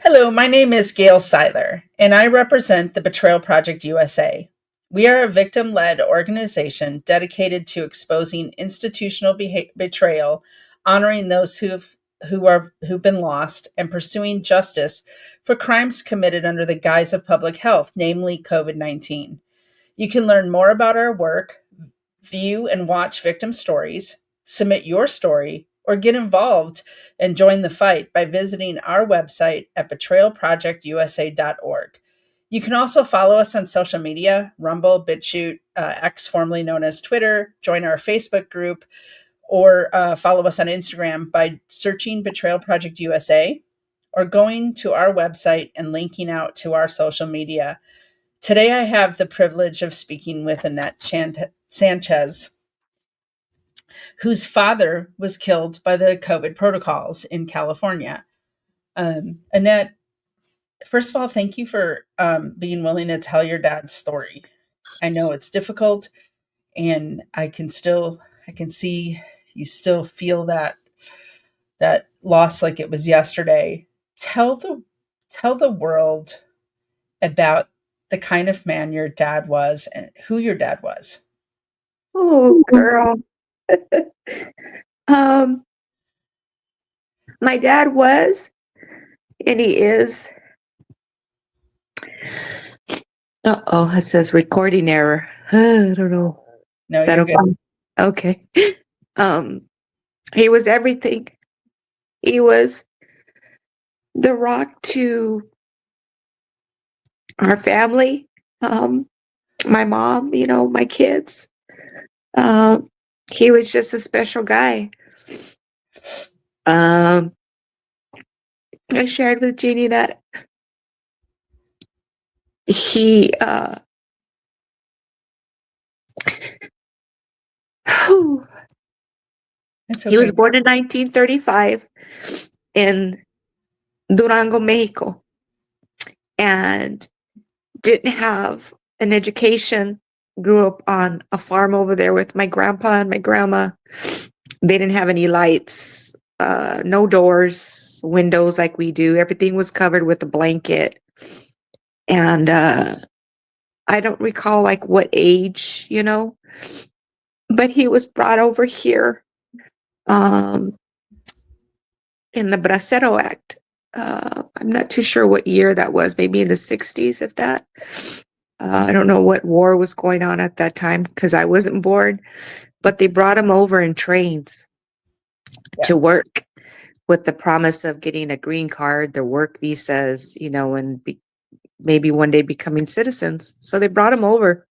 Hello, my name is Gail Seiler, and I represent the Betrayal Project USA. We are a victim led organization dedicated to exposing institutional betrayal, honoring those who've been lost, and pursuing justice for crimes committed under the guise of public health, namely COVID-19. You can learn more about our work, view and watch victim stories, submit your story, or get involved and join the fight by visiting our website at betrayalprojectusa.org. You can also follow us on social media, Rumble, BitChute, X, formerly known as Twitter, join our Facebook group, or follow us on Instagram by searching Betrayal Project USA or going to our website and linking out to our social media. Today, I have the privilege of speaking with Annette Sanchez, whose father was killed by the COVID protocols in California. Annette, first of all, thank you for being willing to tell your dad's story. I know it's difficult, and I can see you still feel that loss like it was yesterday. Tell the tell the world about the kind of man your dad was and who your dad was. Oh, girl. Um, my dad was, and he is. Uh-oh, it says recording error. I don't know. No, Is that you're okay? good. Okay. Um, he was everything. He was the rock to our family. My mom, my kids. Um, he was just a special guy. Um, I shared with Jeannie that he It's he was okay. born in 1935 in Durango, Mexico, and didn't have an education. Grew up on a farm over there with my grandpa and my grandma. They didn't have any lights, no doors, windows like we do. Everything was covered with a blanket. And I don't recall like what age, but he was brought over here um, in the Bracero Act. I'm not too sure what year that was, maybe in the 60s, if that. I don't know what war was going on at that time because I wasn't born, but they brought him over in trains Yeah. to work with the promise of getting a green card, their work visas, and maybe one day becoming citizens. So they brought him over.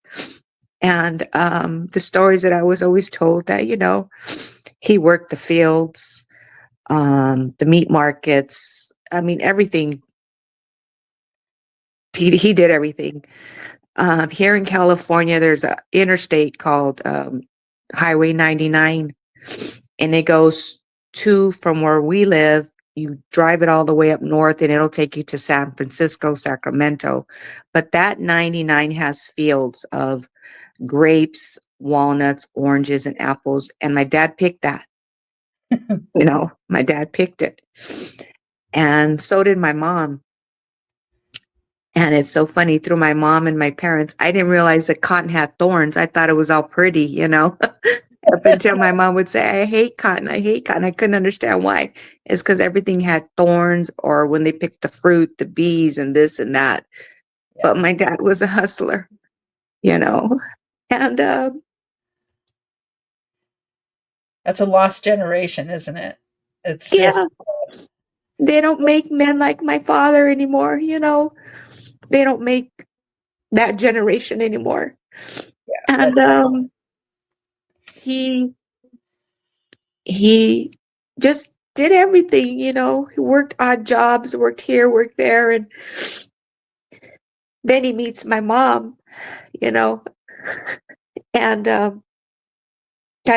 And the stories that I was always told that, he worked the fields, the meat markets. I mean, everything. He did everything. Here in California, there's an interstate called Highway 99, and it goes from where we live. You drive it all the way up north, and it'll take you to San Francisco, Sacramento. But that 99 has fields of grapes, walnuts, oranges, and apples. And my dad picked that. My dad picked it. And so did my mom. And it's so funny, through my mom and my parents, I didn't realize that cotton had thorns. I thought it was all pretty, up until my mom would say, I hate cotton. I hate cotton. I couldn't understand why. It's because everything had thorns, or when they picked the fruit, the bees and this and that. Yeah. But my dad was a hustler, and That's a lost generation, isn't it? It's just, yeah, they don't make men like my father anymore, They don't make that generation anymore. yeah, And he just did everything, He worked odd jobs, worked here, worked there, and then he meets my mom, you know. And I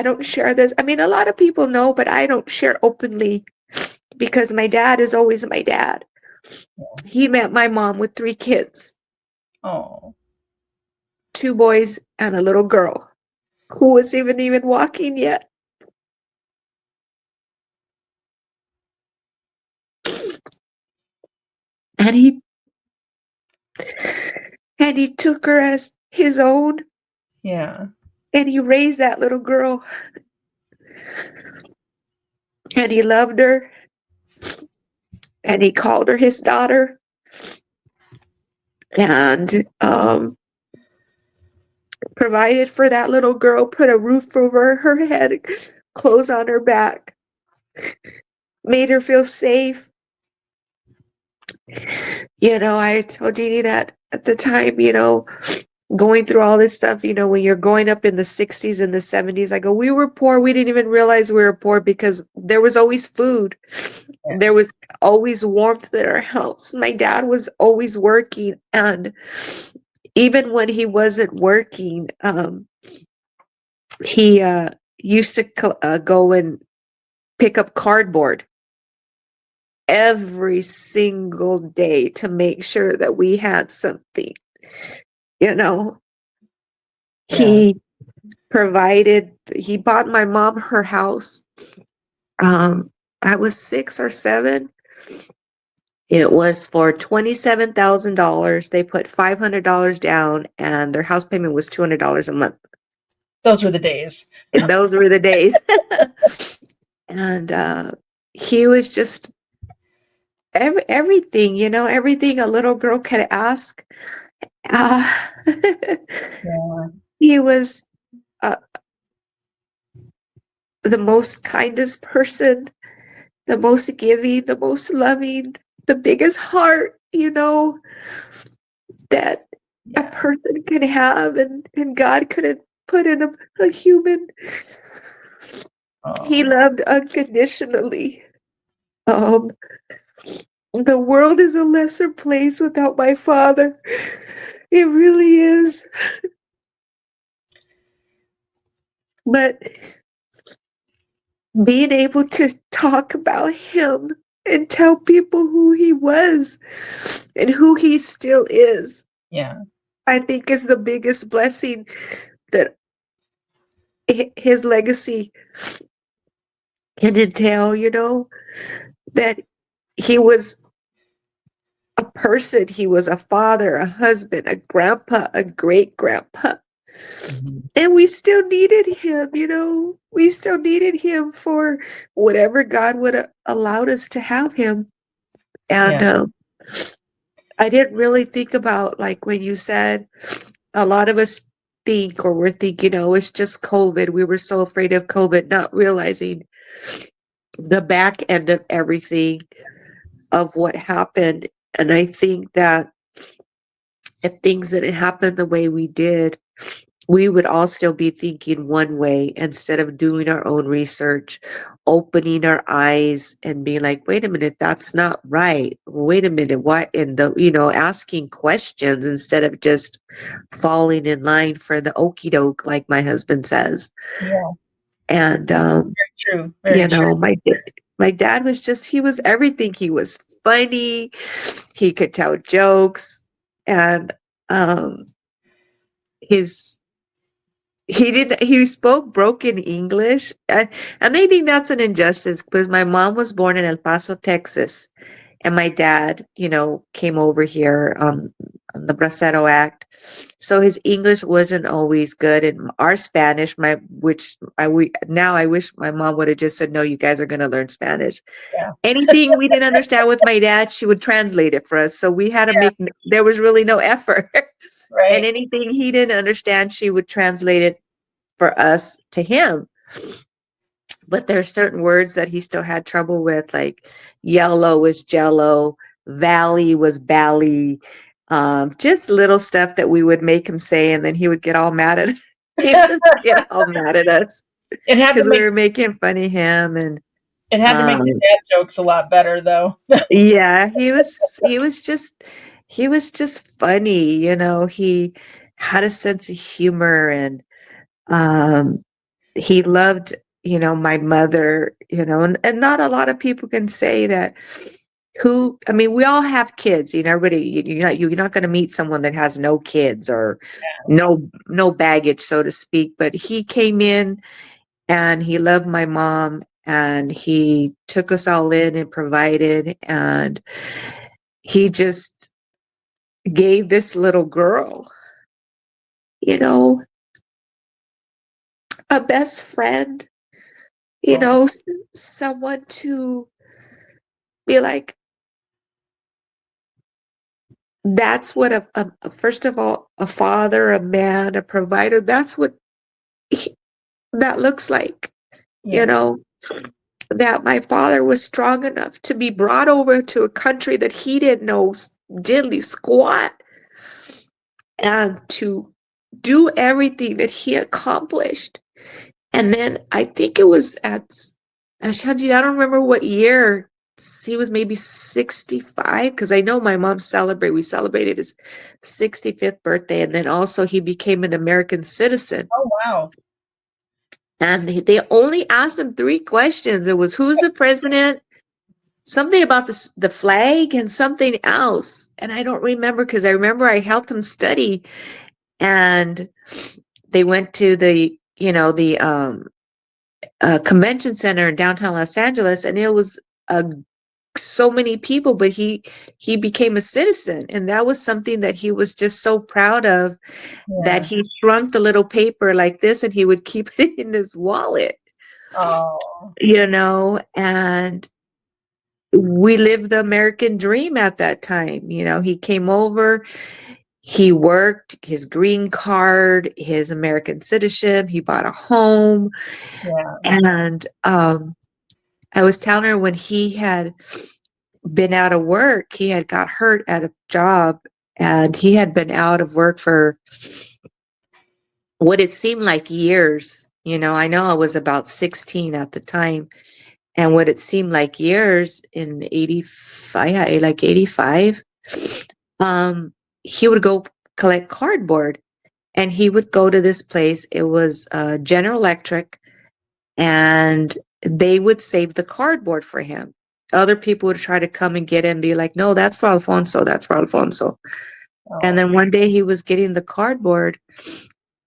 don't share this. I mean, a lot of people know, but I don't share openly because my dad is always my dad. He met my mom with 3 kids, oh, 2 boys and a little girl who was even walking yet. And he took her as his own, Yeah. and he raised that little girl, and he loved her, and he called her his daughter, and provided for that little girl, put a roof over her head, clothes on her back, made her feel safe. I told Jeannie that at the time, going through all this stuff, when you're growing up in the 60s and the 70s, I go, we were poor. We didn't even realize we were poor because there was always food. Yeah. There was always warmth in our house. My dad was always working. And even when he wasn't working, he used to go and pick up cardboard every single day to make sure that we had something. Yeah. He bought my mom her house. I was 6 or 7. It was for $27,000. They put $500 down, and their house payment was $200 a month. Those were the days. And those were the days. And he was just everything, everything a little girl could ask. Yeah. He was the most kindest person, the most giving, the most loving, the biggest heart, that a Yeah. person could have, and God could have put in a human. He Oh. loved unconditionally. The world is a lesser place without my father. It really is. But being able to talk about him and tell people who he was and who he still is, Yeah. I think is the biggest blessing that his legacy can entail, that he was a person, he was a father, a husband, a grandpa, a great grandpa. Mhm. And we still needed him, we still needed him for whatever God would have allowed us to have him. And Yeah. I didn't really think about, like, when you said a lot of us think, or we're thinking, it's just COVID. We were so afraid of COVID, not realizing the back end of everything of what happened. And I think that if things didn't happen the way we did, we would all still be thinking one way instead of doing our own research, opening our eyes and being like, wait a minute, that's not right. Wait a minute, what? And asking questions instead of just falling in line for the okie doke, like my husband says. Yeah. And, True. Very true. my dad was he was everything. He was funny. He could tell jokes, and, his he spoke broken English, and I think that's an injustice because my mom was born in El Paso, Texas, and my dad, came over here on the Bracero Act, so his English wasn't always good, and our Spanish, now I wish my mom would have just said, no, you guys are going to learn Spanish. Yeah. Anything we didn't understand with my dad, she would translate it for us, so we had to Yeah. there was really no effort. And Right. anything he didn't understand, she would translate it for us to him. But there's certain words that he still had trouble with, like yellow was jello, valley was bally, just little stuff that we would make him say, and then he would get all mad at he would get all mad at us It had to because we make were making fun of him. And your dad jokes a lot better, though. yeah, he was just funny, he had a sense of humor, and he loved, my mother, and not a lot of people can say that. I mean, we all have kids, everybody, you're not going to meet someone that has no kids or no baggage, so to speak. But he came in and he loved my mom, and he took us all in and provided, and he just gave this little girl, you know, a best friend, you Oh, know, someone to be like, that's what first of all, a father, a man, a provider, that's what that looks like, you yeah, know, that my father was strong enough to be brought over to a country that he didn't know diddly squat and to do everything that he accomplished. And then I think it was at Shanji, I don't remember what year. He was maybe 65 because I know my mom we celebrated his 65th birthday, and then also he became an American citizen. oh wow, And they only asked him three questions. It was who's the president, something about the flag, and something else. And I don't remember because I remember I helped him study, and they went to the convention center in downtown Los Angeles, and it was so many people, but he became a citizen, and that was something that he was just so proud of. That yeah, he shrunk the little paper like this, and he would keep it in his wallet, oh and we lived the American dream at that time. He came over, he worked his green card, his American citizenship, he bought a home, yeah, and I was telling her when he had been out of work, he had got hurt at a job, and he had been out of work for what it seemed like years. I know I was about 16 at the time, and what it seemed like years in 85, yeah, like 85, um, he would go collect cardboard, and he would go to this place. It was General Electric, and they would save the cardboard for him. Other people would try to come and get it and be like, no, that's for Alfonso, that's for Alfonso. And oh then one day he was getting the cardboard,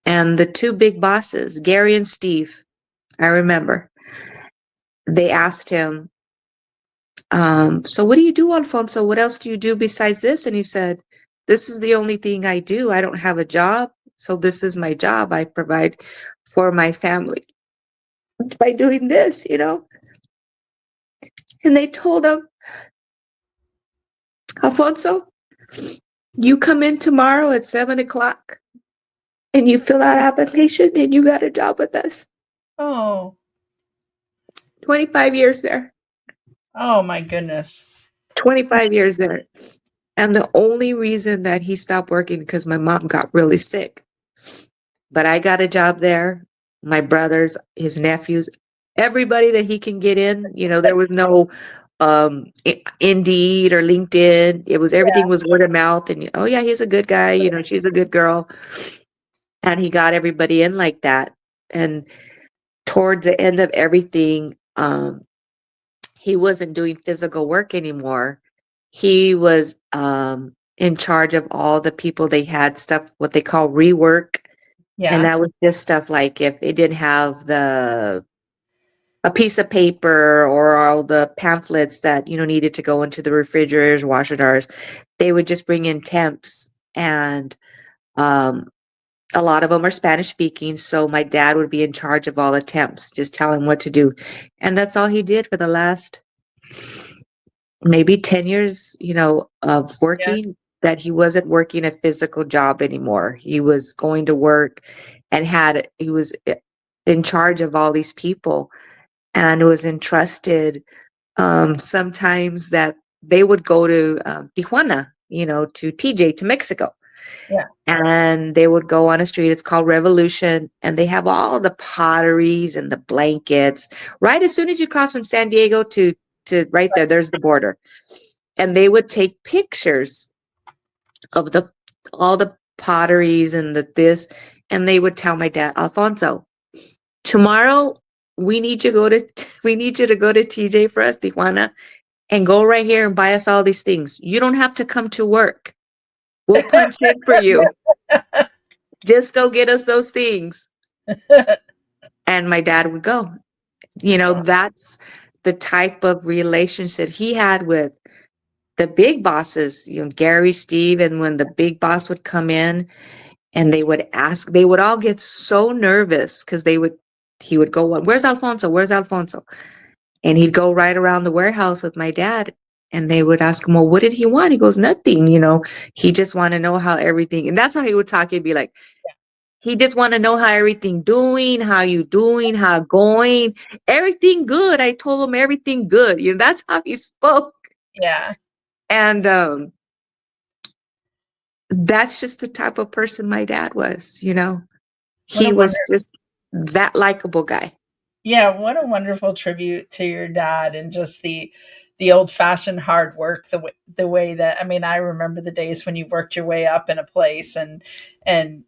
and the two big bosses, Gary and Steve, I remember, they asked him, so what do you do, Alfonso? What else do you do besides this? And he said, this is the only thing I do. I don't have a job. So this is my job. I provide for my family by doing this. And they told him, Alfonso, you come in tomorrow at 7 o'clock and you fill out application and you got a job with us. oh 25 years there. oh my goodness, 25 years there. And the only reason that he stopped working because my mom got really sick. But I got a job there. My brothers, his nephews, everybody that he can get in. There was no Indeed or LinkedIn. It was everything was word of mouth. And oh yeah, he's a good guy. She's a good girl. And he got everybody in like that. And towards the end of everything, he wasn't doing physical work anymore. He was in charge of all the people. They had stuff, what they call rework. And yeah, that was just stuff like if they didn't have a piece of paper or all the pamphlets that, needed to go into the refrigerators, washer dryers, they would just bring in temps. And a lot of them are Spanish speaking. So my dad would be in charge of all the temps, just tell him what to do. And that's all he did for the last maybe 10 years, of yeah, working, that he wasn't working a physical job anymore. He was going to work and he was in charge of all these people, and was entrusted sometimes that they would go to Tijuana, to TJ, to Mexico. yeah, And they would go on a street, it's called Revolution, and they have all the potteries and the blankets. Right as soon as you cross from San Diego to right there's the border. And they would take pictures of all the potteries and this, and they would tell my dad, Alfonso, tomorrow we need you to go to TJ for us, Tijuana, and go right here and buy us all these things. You don't have to come to work. We'll punch in for you. Just go get us those things. And my dad would go. oh, That's the type of relationship he had with the big bosses, Gary, Steve, and when the big boss would come in and they would ask, they would all get so nervous because he would go, "Where's Alfonso? Where's Alfonso?" And he'd go right around the warehouse with my dad. And they would ask him, "Well, what did he want?" He goes, "Nothing, he just want to know how everything," and that's how he would talk. He'd be like, he just want to know how everything doing, how you doing, how going, everything good. I told him everything good. That's how he spoke. Yeah. And that's just the type of person my dad was. What He a was wonder. just that likable guy. Yeah, what a wonderful tribute to your dad, and just the old fashioned hard work, the way that, I mean, I remember the days when you worked your way up in a place, and and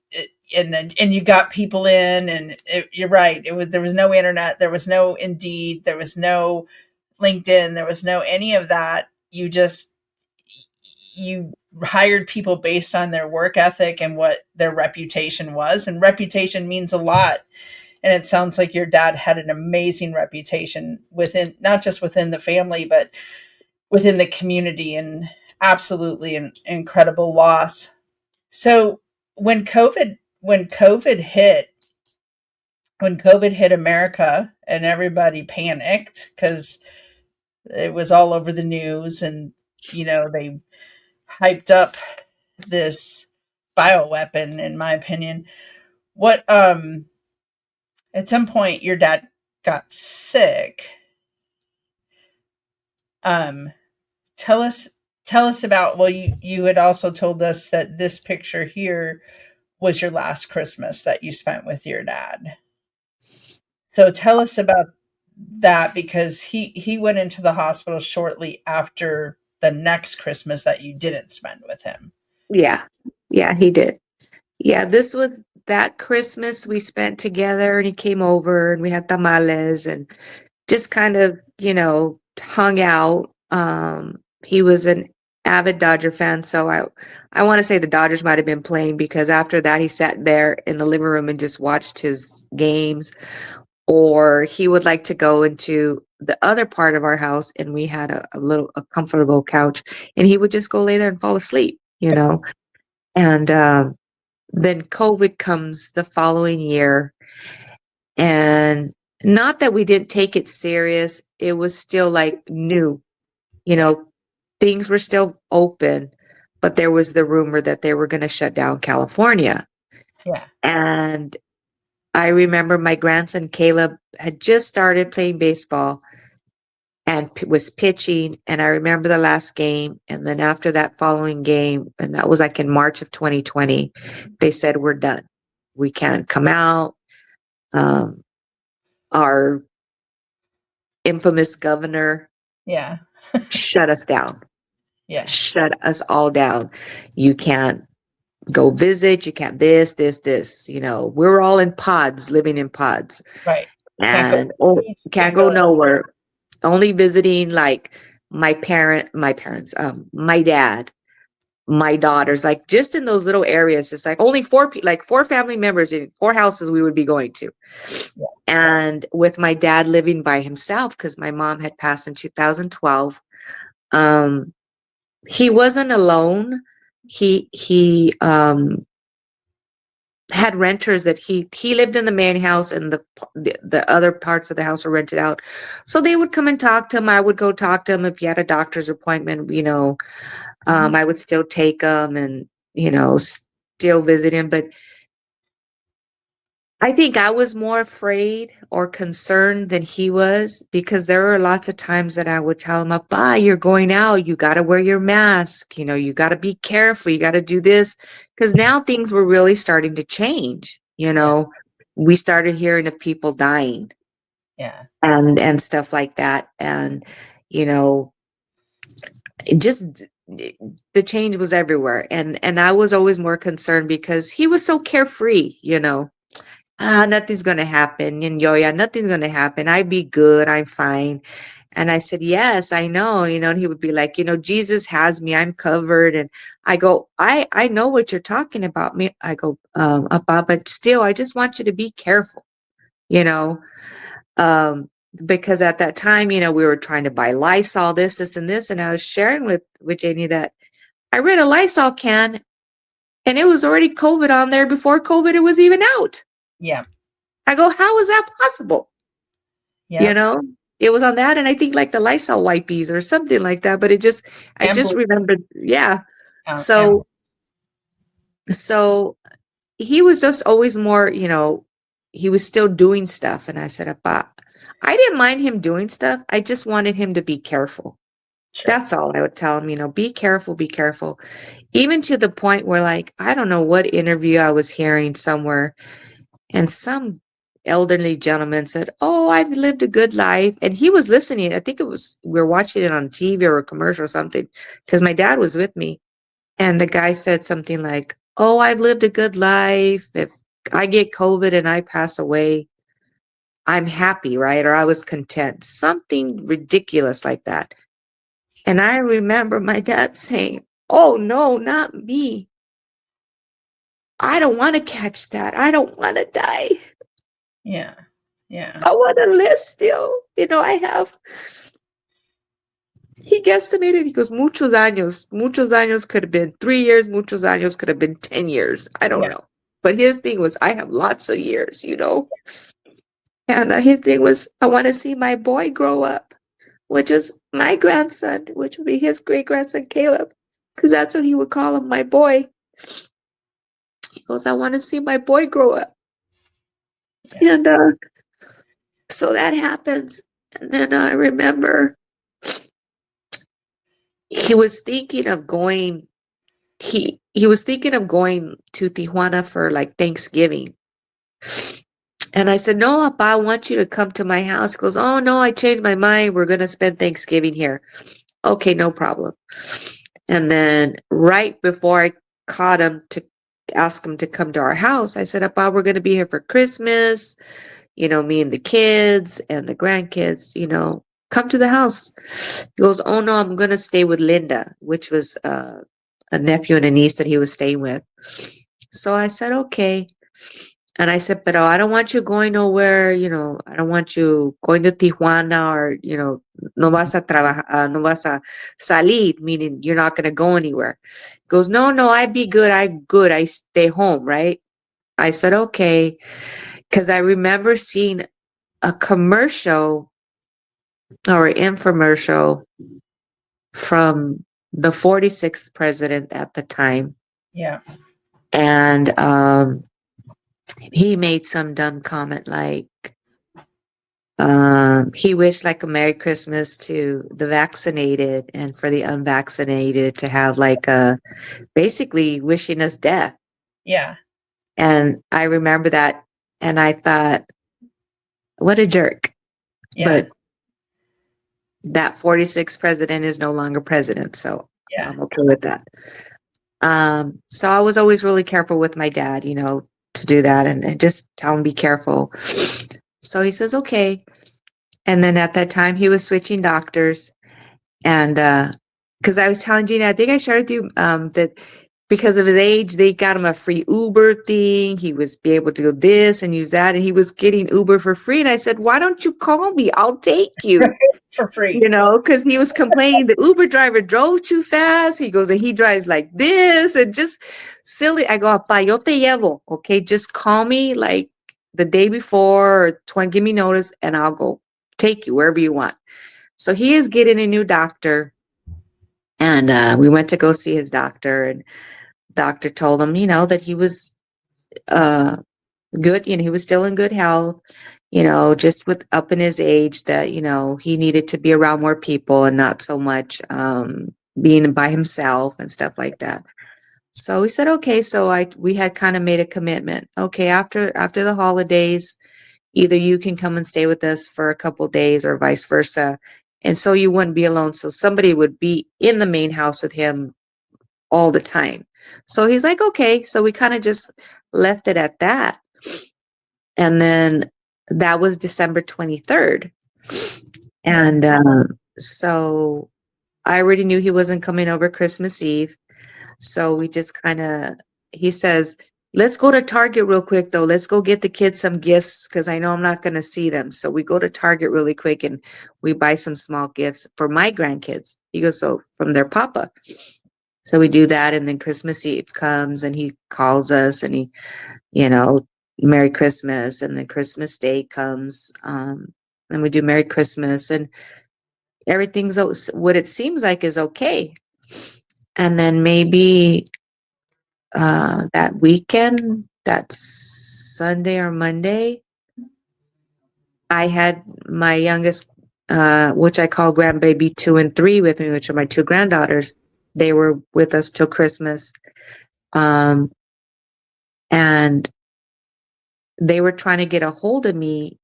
you got people in, and you're right, there was no internet, there was no Indeed, there was no LinkedIn, there was no any of that. You hired people based on their work ethic and what their reputation was, and reputation means a lot. And it sounds like your dad had an amazing reputation within, not just within the family, but within the community, and absolutely an incredible loss. So when COVID hit America, and everybody panicked because it was all over the news, and they hyped up this bioweapon, in my opinion. What At some point your dad got sick. Um tell us tell us about, well, you had also told us that this picture here was your last Christmas that you spent with your dad. So tell us about that, because he went into the hospital shortly after the next Christmas that you didn't spend with him. Yeah. Yeah, he did. Yeah, this was that Christmas we spent together, and he came over and we had tamales and just kind of, hung out. He was an avid Dodger fan, so I want to say the Dodgers might have been playing, because after that he sat there in the living room and just watched his games. Or he would like to go into the other part of our house, and we had a comfortable couch, and he would just go lay there and fall asleep. And then COVID comes the following year, and not that we didn't take it serious, it was still like new, you Yeah. know, things were still open, but there was the rumor that they were going to shut down California. Yeah. And I remember my grandson Caleb had just started playing baseball and was pitching. And I remember the last game. And then after that following game, and that was like in March of 2020, they said, "We're done. We can't come out." Um, our infamous governor Yeah. shut us down, Yeah. shut us all down. You can't go visit. You can't this. We're all in pods, living in pods, Right. Can't go to and the beach, can't can't go go nowhere. Only visiting like my parents, my dad, my daughters, like just in those little areas, just like only like four family members in four houses we would be going to. yeah. And with my dad living by himself, because my mom had passed in 2012, um, he wasn't alone. He had renters that he lived in the main house, and the other parts of the house were rented out. So they would come and talk to him. I would go talk to him if he had a doctor's appointment. Mhm. I would still take him and still visit him. But I think I was more afraid or concerned than he was, because there were lots of times that I would tell him, "Abba, you're going out. You got to wear your mask. You got to be careful. You got to do this." Because now things were really starting to change. Yeah. We started hearing of people dying Yeah. and stuff like that. And, you know, it just, the change was everywhere. And I was always more concerned because he was so carefree. Nothing's going to happen. And yeah, nothing's going to happen. I'd be good. I'm fine. And I said, "Yes, I know." And he would be like, "Jesus has me. I'm covered." And I go, I know what you're talking about me. I go, "Abba, but still, I just want you to be careful, you know?" because at that time, we were trying to buy Lysol, this, and this. And I was sharing with Janie that I read a Lysol can and it was already COVID on there before COVID it was even out. Yeah. I go, how is that possible? Yeah. It was on that, and I think like the Lysol wipes or something like that. But I just remembered, yeah. So, so he was just always more, he was still doing stuff, and I said, "Appa, I didn't mind him doing stuff. I just wanted him to be careful." Sure. That's all I would tell him, be careful, be careful. Even to the point where, like, I don't know what interview I was hearing somewhere, and some elderly gentleman said, "Oh, I've lived a good life." And he was listening. I think we were watching it on TV or a commercial or something, because my dad was with me. And the guy said something like, "Oh, I've lived a good life. If I get COVID and I pass away, I'm happy, right? Or I was content." Something ridiculous like that. And I remember my dad saying, "Oh, no, not me. I don't want to catch that. I don't want to die. Yeah. Yeah. I want to live still. I have." He guesstimated, he goes, muchos años. Muchos años could have been 3 years. Muchos años could have been 10 years. I don't know. But his thing was, I have lots of years, And his thing was, I want to see my boy grow up, which is my grandson, which would be his great-grandson, Caleb. Because that's what he would call him, my boy. He goes, I want to see my boy grow up. Yeah. And so that happens. And then I remember he was thinking of going, he was thinking of going to Tijuana for like Thanksgiving. And I said, "No, Papa, I want you to come to my house." He goes, "Oh, no, I changed my mind. We're going to spend Thanksgiving here." Okay, no problem. And then right before I caught him to ask him to come to our house, I said, "Papa, we're going to be here for Christmas. Me and the kids and the grandkids, come to the house." He goes, "Oh, no, I'm going to stay with Linda," which was a nephew and a niece that he was staying with. So I said, okay. And I said, "Pero I don't want you going nowhere, I don't want you going to Tijuana or, no vas a trabajar, no vas a salir, meaning you're not going to go anywhere." He goes, "No, no, I'd be good. I'm good. I stay home," right? I said, okay. Because I remember seeing a commercial or infomercial from the 46th president at the time. Yeah. And he made some dumb comment like, he wished like a Merry Christmas to the vaccinated and for the unvaccinated to have like basically wishing us death. Yeah. And I remember that and I thought, what a jerk. Yeah. But that 46th president is no longer president, so Yeah. I'm okay with that. So I was always really careful with my dad, to do that and just tell him be careful. So he says, okay. And then at that time he was switching doctors. And because I was telling Gina, I think I shared with you that because of his age, they got him a free Uber thing. He was be able to do this and use that. And he was getting Uber for free. And I said, "Why don't you call me? I'll take you." For free. Because he was complaining the Uber driver drove too fast. He goes, and he drives like this and just silly. I go, "Apa, yo te llevo. Okay, just call me like the day before or give me notice and I'll go take you wherever you want." So he is getting a new doctor. And we went to go see his doctor, and doctor told him, that he was good, he was still in good health, just with up in his age that, he needed to be around more people and not so much being by himself and stuff like that. So we said, okay. So we had kind of made a commitment. Okay, after the holidays, either you can come and stay with us for a couple days or vice versa. And so you wouldn't be alone. So somebody would be in the main house with him all the time. So he's like, okay. So we kind of just left it at that. And then that was December 23rd. And so I already knew he wasn't coming over Christmas Eve. So we just kind of, he says, let's go to Target real quick though. Let's go get the kids some gifts because I know I'm not going to see them. So we go to Target really quick and we buy some small gifts for my grandkids. He goes, so from their papa. So we do that. And then Christmas Eve comes and he calls us and he, Merry Christmas. And then Christmas Day comes. And we do Merry Christmas and everything's what it seems like is okay. And then maybe that weekend, that Sunday or Monday, I had my youngest, which I call grandbaby 2 and 3 with me, which are my 2 granddaughters. They were with us till Christmas. And they were trying to get a hold of me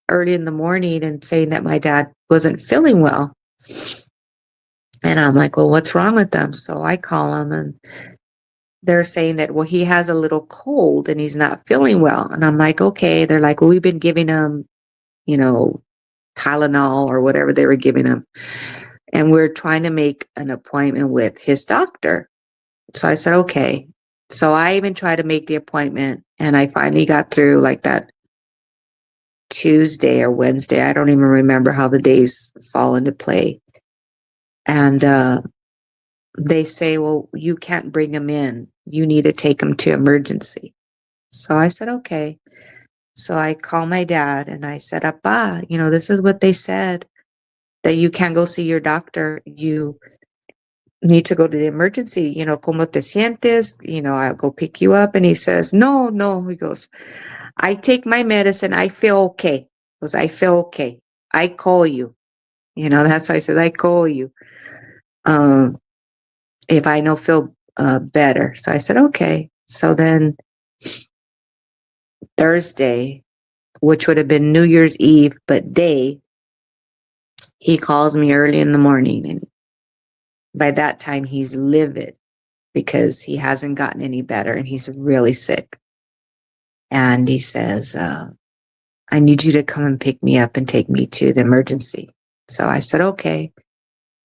early in the morning and saying that my dad wasn't feeling well. And I'm like, well, what's wrong with them? So I call them and they're saying that, well, he has a little cold and he's not feeling well. And I'm like, okay. They're like, well, we've been giving him, Tylenol or whatever they were giving him. And we're trying to make an appointment with his doctor. So I said, okay. So I even tried to make the appointment and I finally got through like that Tuesday or Wednesday. I don't even remember how the days fall into play. And they say, well, you can't bring him in. You need to take him to emergency. So I said, okay. So I called my dad and I said, Appa, this is what they said, that you can't go see your doctor. You need to go to the emergency. ¿Cómo te sientes? I'll go pick you up. And he says, no. He goes, I take my medicine. I feel okay. He goes, I feel okay. I call you. That's how I said, I call you. If I don't feel better. So I said, okay. So then Thursday, which would have been New Year's Eve, but day, he calls me early in the morning. And by that time, he's livid because he hasn't gotten any better and he's really sick. And he says, I need you to come and pick me up and take me to the emergency. So I said, okay.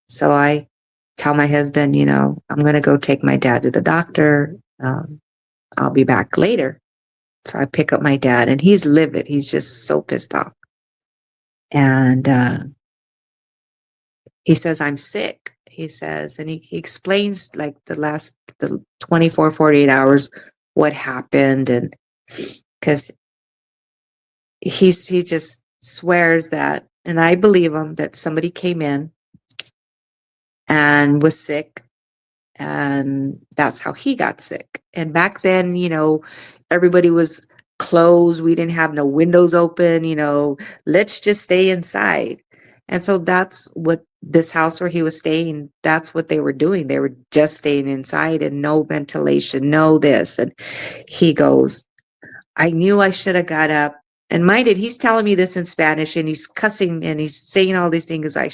So I tell my husband, I'm going to go take my dad to the doctor. I'll be back later. So I pick up my dad and he's livid. He's just so pissed off. And he says, I'm sick. He says, and he explains like the 24, 48 hours, what happened. And because he just swears that, and I believe him, that somebody came in and was sick. And that's how he got sick. And back then, everybody was closed. We didn't have no windows open, let's just stay inside. And so that's what this house where he was staying, that's what they were doing. They were just staying inside and no ventilation, no this. And he goes, I knew I should have got up. And mind it, he's telling me this in Spanish and he's cussing and he's saying all these things. I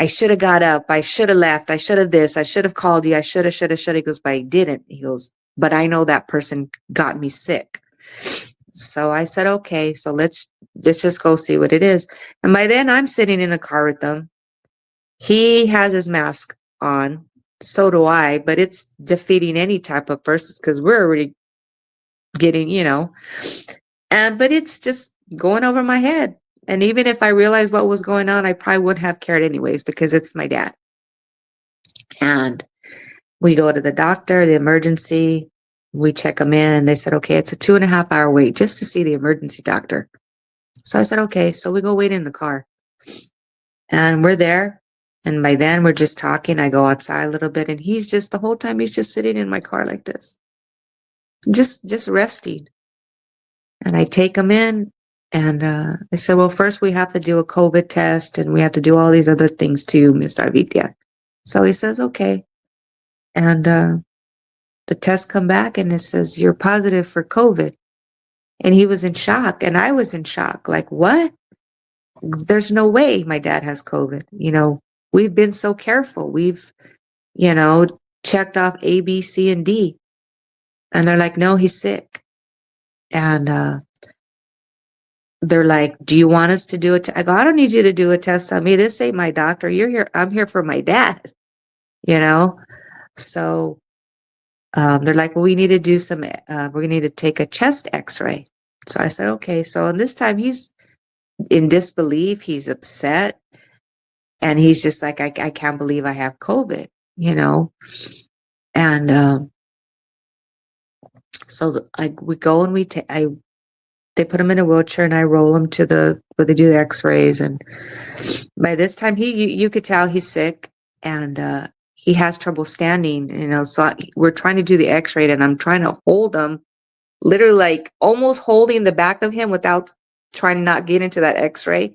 should have got up. I should have left. I should have this. I should have called you. I should have. He goes, but I didn't. He goes, but I know that person got me sick. So I said, okay, so let's just go see what it is. And by then I'm sitting in a car with them. He has his mask on. So do I, but it's defeating any type of person because we're already getting, but it's just going over my head. And even if I realized what was going on, I probably wouldn't have cared anyways because it's my dad. And we go to the doctor, the emergency, we check him in. They said, okay, it's a 2.5 hour wait just to see the emergency doctor. So I said, okay. So we go wait in the car and we're there. And by then we're just talking. I go outside a little bit and he's just, the whole time he's just sitting in my car like this, just resting. And I take him in and they said, well, first we have to do a COVID test and we have to do all these other things too, Mr. Avitia. So he says, okay. And the test come back and it says, you're positive for COVID. And he was in shock and I was in shock. Like, what? There's no way my dad has COVID. We've been so careful. We've, checked off A, B, C, and D. And they're like, no, he's sick. And they're like, do you want us to do it? I go, I don't need you to do a test on me. This ain't my doctor. You're here. I'm here for my dad, So they're like, well, we need to do some, we're going to need to take a chest x-ray. So I said, okay. So this time he's in disbelief. He's upset. And he's just like, I can't believe I have COVID, you know? And, so we go and they put him in a wheelchair and I roll him to where they do the x-rays. And by this time you could tell he's sick and, he has trouble standing, you know, so we're trying to do the x-ray and I'm trying to hold him, literally like almost holding the back of him without trying to not get into that x-ray.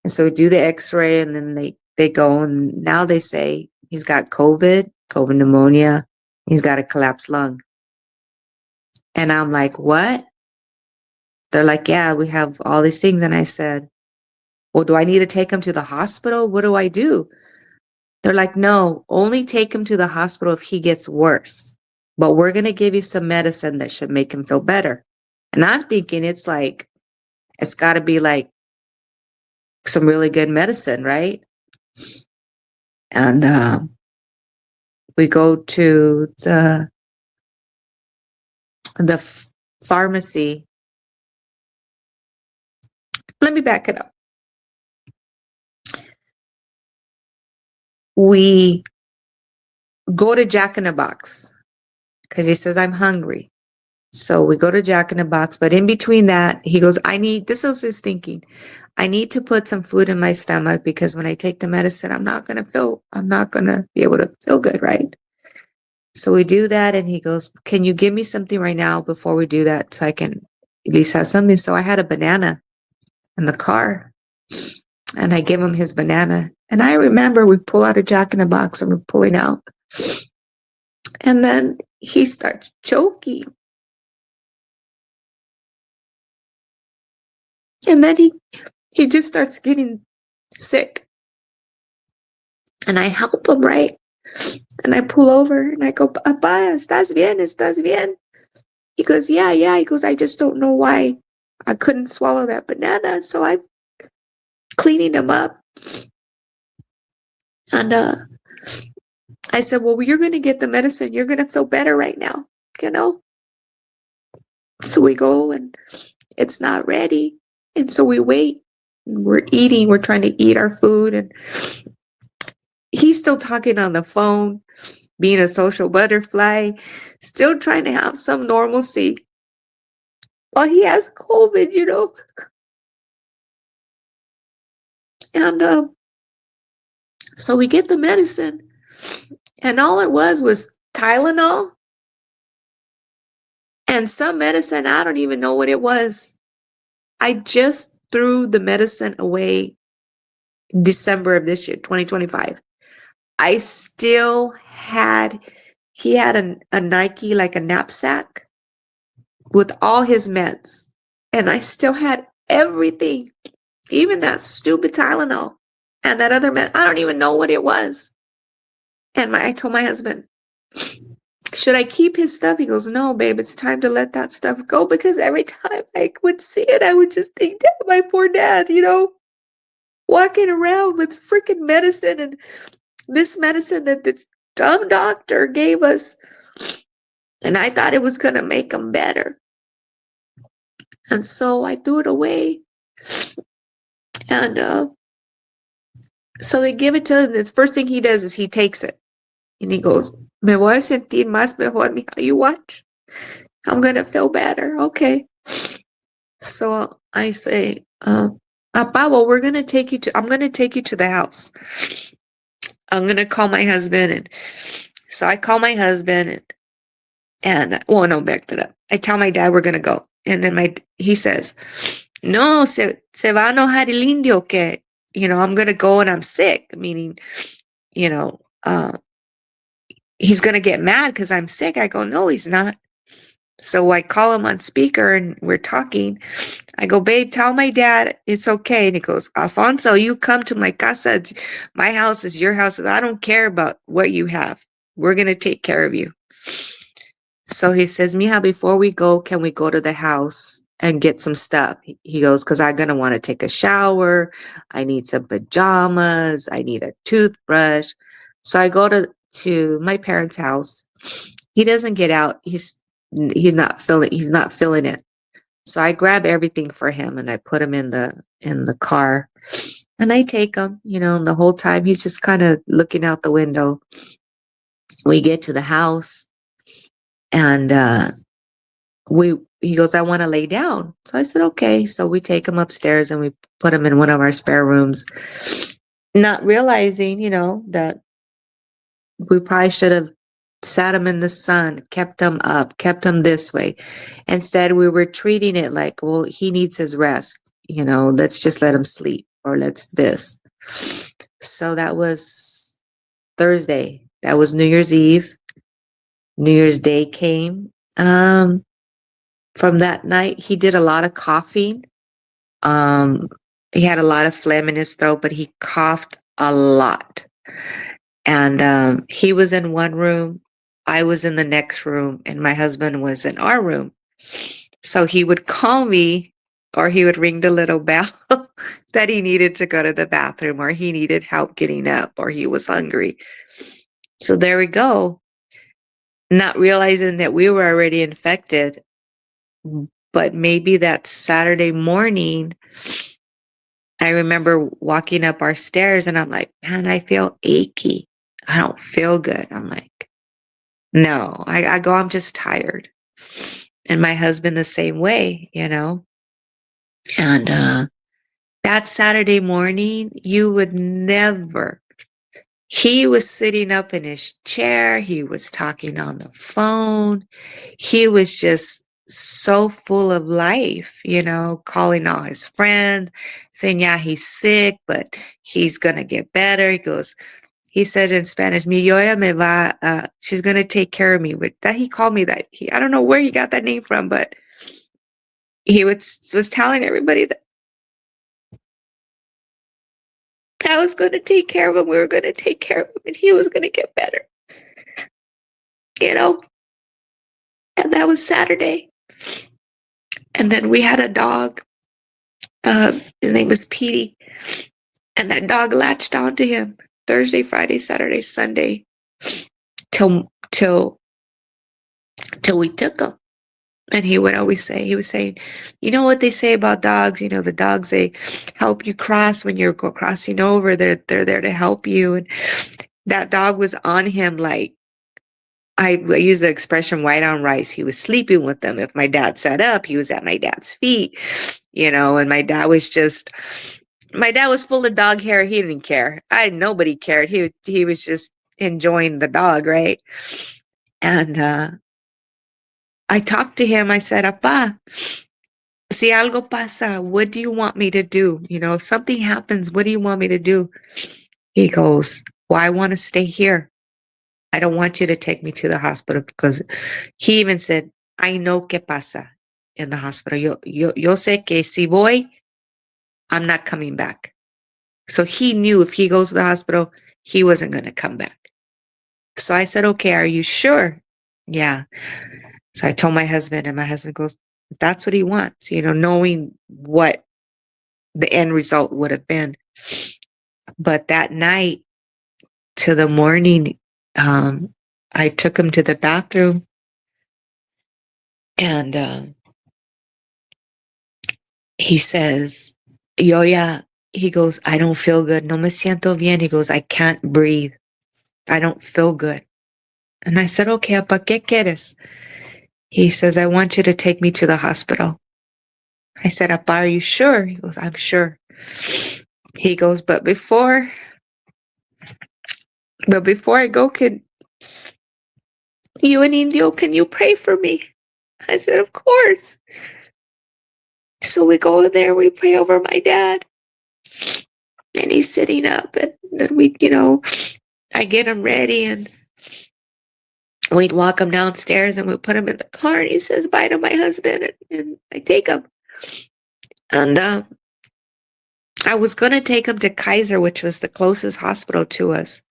And so we do the x-ray and then they go and now they say he's got COVID pneumonia. He's got a collapsed lung. And I'm like, what? They're like, yeah, we have all these things. And I said, well, do I need to take him to the hospital? What do I do? They're like, no, only take him to the hospital if he gets worse. But we're going to give you some medicine that should make him feel better. And I'm thinking it's got to be like some really good medicine, right? And we go to the pharmacy. Let me back it up. We go to Jack in the Box because he says, I'm hungry. So we go to Jack in the Box, but in between that, he goes, this was his thinking. I need to put some food in my stomach because when I take the medicine, I'm not going to be able to feel good, right? So we do that and he goes, can you give me something right now before we do that so I can at least have something? So I had a banana in the car and I give him his banana. And I remember we pull out a Jack in the Box and we're pulling out. And then he starts choking. And then he just starts getting sick. And I help him, right? And I pull over and I go, Papá, ¿estás bien? ¿Estás bien? He goes, yeah. He goes, I just don't know why I couldn't swallow that banana. So I'm cleaning him up. And I said, well, you're going to get the medicine. You're going to feel better right now, you know? So we go and it's not ready. And so we wait. We're eating. We're trying to eat our food. And he's still talking on the phone, being a social butterfly, still trying to have some normalcy. Well, he has COVID, you know. And so we get the medicine. And all it was Tylenol and some medicine. I don't even know what it was. I just threw the medicine away December of this year, 2025. I still he had a Nike, like a knapsack with all his meds. And I still had everything, even that stupid Tylenol and that other med. I don't even know what it was. And I told my husband, should I keep his stuff? He goes, no, babe, it's time to let that stuff go. Because every time I would see it, I would just think, Dad, my poor dad, you know, walking around with freaking medicine and this medicine that this dumb doctor gave us. And I thought it was going to make him better. And so I threw it away. And so they give it to him. The first thing he does is he takes it. And he goes, me voy a sentir más mejor, mija. You watch. I'm going to feel better. Okay. So I say, Papa, well, I'm going to take you to the house. I'm going to call my husband. And so I call my husband well, no, back that up. I tell my dad we're going to go. And then he says, no, se va a enojar el indio que, you know, I'm going to go and I'm sick. Meaning, you know, he's going to get mad because I'm sick. I go, no, he's not. So I call him on speaker and we're talking. I go, babe, tell my dad it's okay. And he goes, Alfonso, you come to my casa. My house is your house. I don't care about what you have. We're going to take care of you. So he says, mija, before we go, can we go to the house and get some stuff? He goes, because I'm going to want to take a shower. I need some pajamas. I need a toothbrush. So I go to my parents' house he doesn't get out. He's not feeling it. So I grab everything for him and I put him in the car, and I take him, and the whole time he's just kind of looking out the window. We get to the house, and he goes, I want to lay down. So I said, okay. So we take him upstairs and we put him in one of our spare rooms, not realizing, that we probably should have sat him in the sun, kept him up, kept him this way. Instead, we were treating it like, well, he needs his rest. Let's just let him sleep, or let's this. So that was Thursday. That was New Year's Eve. New Year's Day came. From that night, he did a lot of coughing. He had a lot of phlegm in his throat, but he coughed a lot. And he was in one room, I was in the next room, and my husband was in our room. So he would call me, or he would ring the little bell that he needed to go to the bathroom, or he needed help getting up, or he was hungry. So there we go. Not realizing that we were already infected. But maybe that Saturday morning, I remember walking up our stairs and I'm like, man, I feel achy. I don't feel good. I'm like, no, I go, I'm just tired. And my husband the same way, And that Saturday morning, you would never. He was sitting up in his chair. He was talking on the phone. He was just so full of life, calling all his friends, saying, yeah, he's sick, but he's going to get better. He said in Spanish, mi yoya me va, she's going to take care of me. But that he called me that. I don't know where he got that name from, but he was telling everybody that I was going to take care of him. We were going to take care of him, and he was going to get better. And that was Saturday. And then we had a dog. His name was Petey. And that dog latched onto him Thursday, Friday, Saturday, Sunday, till we took him. And he would always say, he was saying, you know what they say about dogs? The dogs, they help you cross when you're crossing over. They're there to help you. And that dog was on him like, I use the expression white on rice. He was sleeping with them. If my dad sat up, he was at my dad's feet, and my dad was full of dog hair. He didn't care. Nobody cared. He was just enjoying the dog, right? And I talked to him. I said, Apá, si algo pasa, what do you want me to do? If something happens, what do you want me to do? He goes, well, I want to stay here. I don't want you to take me to the hospital, because he even said, I know qué pasa in the hospital. Yo sé que si voy, I'm not coming back. So he knew if he goes to the hospital, he wasn't going to come back. So I said, okay, are you sure? Yeah. So I told my husband, and my husband goes, that's what he wants, knowing what the end result would have been. But that night to the morning, I took him to the bathroom, and he says, Yoya, he goes, I don't feel good. No me siento bien. He goes, I can't breathe. I don't feel good. And I said, okay, ¿pa qué quieres? He says, I want you to take me to the hospital. I said, Apá, are you sure? He goes, I'm sure. He goes, but before I go, can you and Indio, can you pray for me? I said, of course. So we go there, we pray over my dad. And he's sitting up, and then we, I get him ready, and we'd walk him downstairs, and we put him in the car, and he says bye to my husband, and I take him. And I was going to take him to Kaiser, which was the closest hospital to us.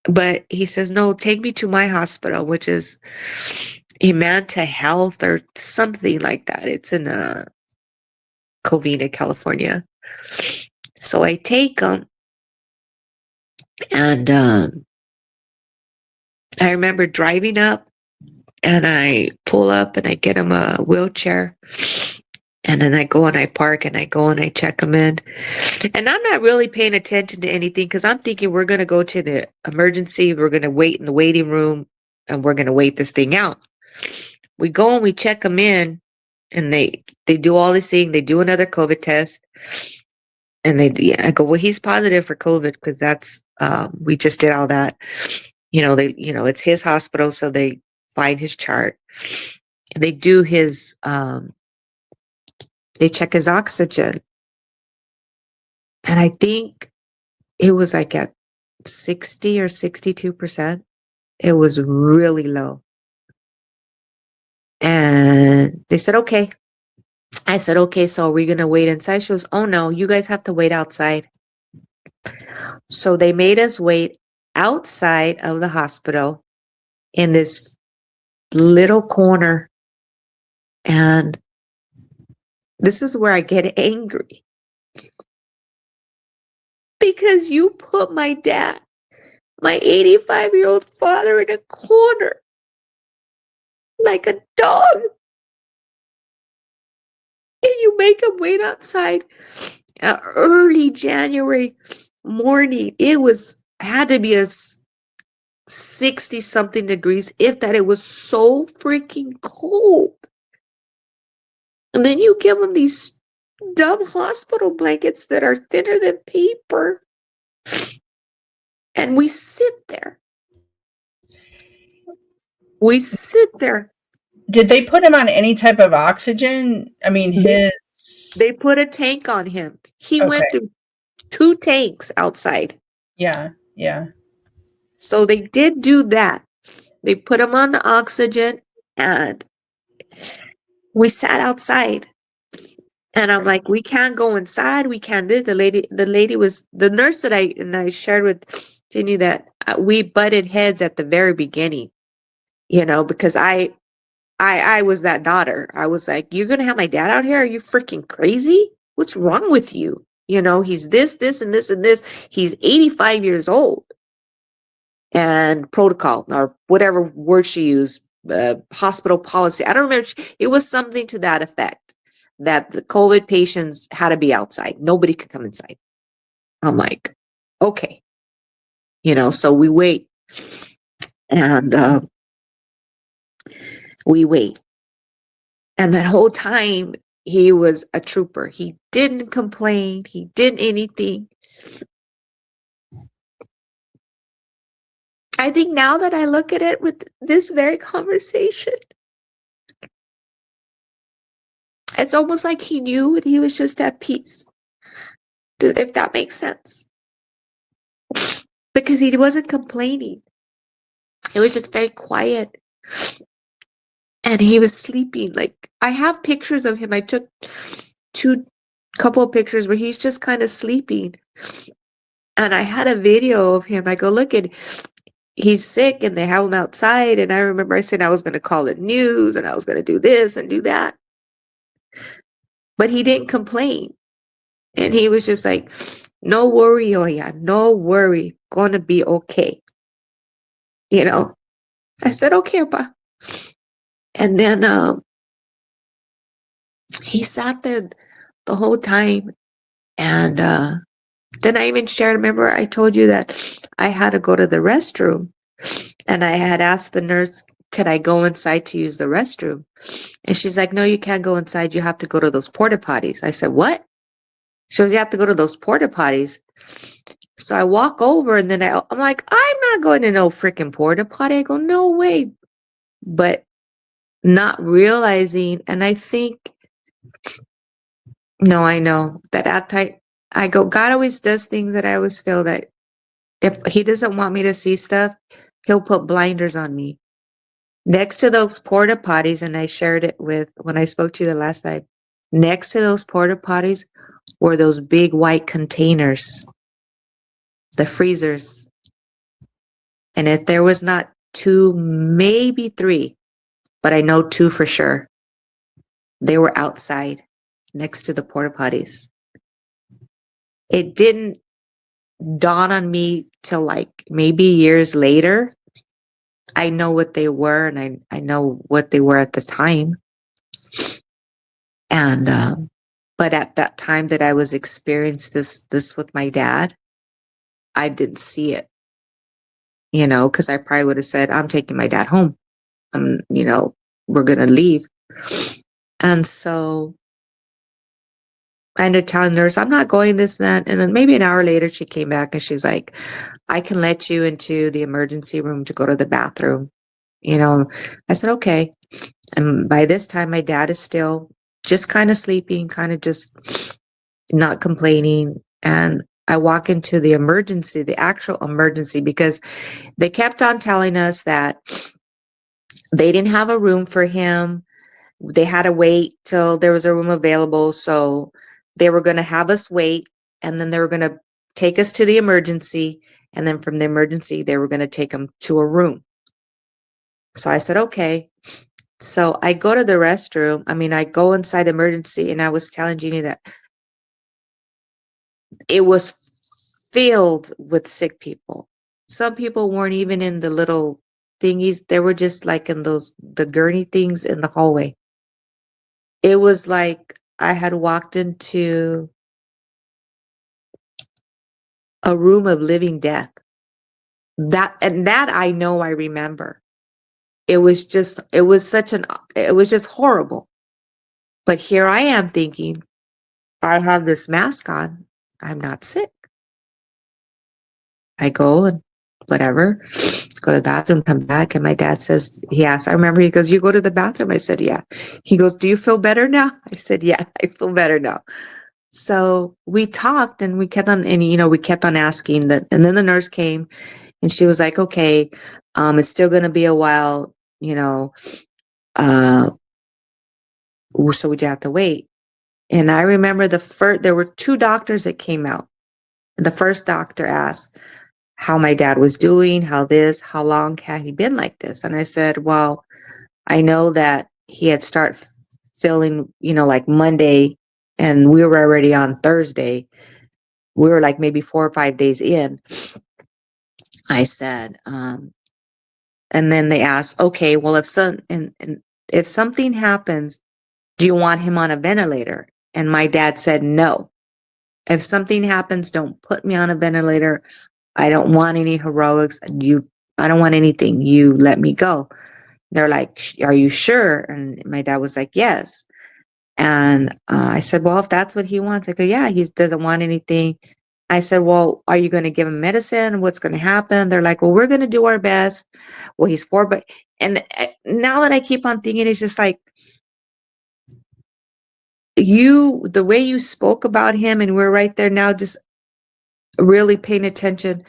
But he says, no, take me to my hospital, which is Imanta Health or something like that. It's in Covina, California. So I take him, and I remember driving up, and I pull up and I get him a wheelchair. And then I go and I park and I go and I check him in. And I'm not really paying attention to anything because I'm thinking we're going to go to the emergency. We're going to wait in the waiting room and we're going to wait this thing out. We go and we check him in, and they do all this thing. They do another COVID test. And I go, well, he's positive for COVID because that's, we just did all that. It's his hospital. So they find his chart. And they do his, they check his oxygen. And I think it was like at 60 or 62%. It was really low. And they said, okay. I said, okay, so are we going to wait inside? She goes, oh no, you guys have to wait outside. So they made us wait outside of the hospital in this little corner. And this is where I get angry. Because you put my dad, my 85-year-old father, in a corner like a dog. And you make him wait outside early January morning. It had to be a 60 something degrees, if that. It was so freaking cold. And then you give him these dumb hospital blankets that are thinner than paper. And we sit there. Did they put him on any type of oxygen? I mean, They put a tank on him. He went through 2 tanks outside. Yeah. So they did do that. They put him on the oxygen, and we sat outside. And I'm like, we can't go inside. We can't do. The lady was the nurse that I shared with Ginny that we butted heads at the very beginning, because I was that daughter. I was like, you're going to have my dad out here? Are you freaking crazy? What's wrong with you? He's this, and this, and this. He's 85 years old. And protocol, or whatever word she used, hospital policy. I don't remember. It was something to that effect, that the COVID patients had to be outside. Nobody could come inside. I'm like, okay. So we wait. And we wait. And that whole time, he was a trooper. He didn't complain. He didn't anything. I think now that I look at it with this very conversation, it's almost like he knew and he was just at peace. If that makes sense. Because he wasn't complaining. It was just very quiet. And he was sleeping. Like, I have pictures of him. I took couple of pictures where he's just kind of sleeping. And I had a video of him. I go, look at, he's sick and they have him outside. And I remember I said I was going to call it news and I was going to do this and do that. But he didn't complain. And he was just like, no worry, Oya, no worry. Gonna be okay. I said, okay, Papa. And then he sat there the whole time. And then I even shared, remember I told you that I had to go to the restroom. And I had asked the nurse, could I go inside to use the restroom? And she's like, no, you can't go inside. You have to go to those porta potties. I said, what? She goes, you have to go to those porta potties. So I walk over and then I'm like, I'm not going to no freaking porta potty. I go, no way. But not realizing, and I think, no, I know that I go, God always does things that I always feel that if he doesn't want me to see stuff, he'll put blinders on me. Next to those porta potties, and I shared it with, when I spoke to you the last time, next to those porta potties were those big white containers, the freezers. And if there was not 2, maybe 3, but I know 2 for sure, they were outside next to the porta potties. It didn't dawn on me till like maybe years later I know what they were, and I know what they were at the time. And but at that time that I was experiencing this with my dad, I didn't see it, because I probably would have said, I'm taking my dad home. We're gonna leave. And so I ended up telling the nurse, I'm not going, this and that. And then maybe an hour later she came back and she's like, I can let you into the emergency room to go to the bathroom. I said, okay. And by this time my dad is still just kind of sleeping, kind of just not complaining. And I walk into the actual emergency, because they kept on telling us that they didn't have a room for him. They had to wait till there was a room available. So they were going to have us wait, and then they were going to take us to the emergency. And then from the emergency, they were going to take him to a room. So I said, okay. So I go to the restroom. I go inside the emergency, and I was telling Jeannie that it was filled with sick people. Some people weren't even in the little thingies. They were just like in the gurney things in the hallway. It was like I had walked into a room of living death. That I know, I remember. It was just horrible. But here I am thinking, I have this mask on. I'm not sick. I go and whatever, go to the bathroom, come back, and my dad says, I remember he goes, you go to the bathroom? I said, yeah. He goes, do you feel better now? I said, yeah, I feel better now. So we talked, and we kept on, we kept on asking that. And then the nurse came, and she was like, okay, it's still going to be a while, so we'd have to wait. And I remember there were two doctors that came out. And the first doctor asked how my dad was doing, how long had he been like this? And I said, well, I know that he had started feeling, like Monday, and we were already on Thursday. We were like maybe 4 or 5 days in. I said, and then they asked, okay, well, if something happens, do you want him on a ventilator? And my dad said, no. If something happens, don't put me on a ventilator. I don't want any heroics. I don't want anything. You let me go. They're like, are you sure? And my dad was like, yes. And I said, well, if that's what he wants, I go, yeah, he doesn't want anything. I said, well, are you going to give him medicine? What's going to happen? They're like, well, we're going to do our best. Well, he's 4, but, and now that I keep on thinking, it's just like, the way you spoke about him, and we're right there now, just really paying attention.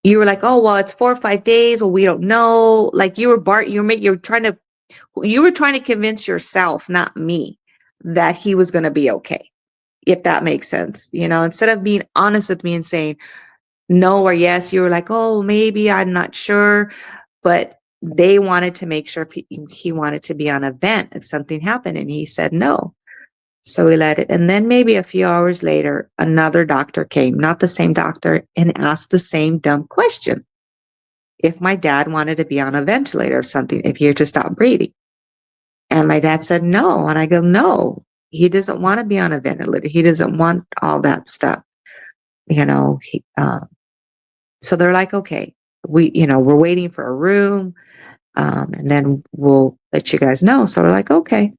You were like, oh, well, it's 4 or 5 days. Well, we don't know. Like you were trying to convince yourself, not me, that he was going to be okay. If that makes sense, instead of being honest with me and saying no or yes, you were like, oh, maybe, I'm not sure. But they wanted to make sure he wanted to be on a vent if something happened, and he said no. So we let it. And then maybe a few hours later, another doctor came, not the same doctor, and asked the same dumb question. If my dad wanted to be on a ventilator or something, if he had to stop breathing. And my dad said no. And I go, no, he doesn't want to be on a ventilator. He doesn't want all that stuff. So they're like, okay, we're waiting for a room. And then we'll let you guys know. So we're like, okay.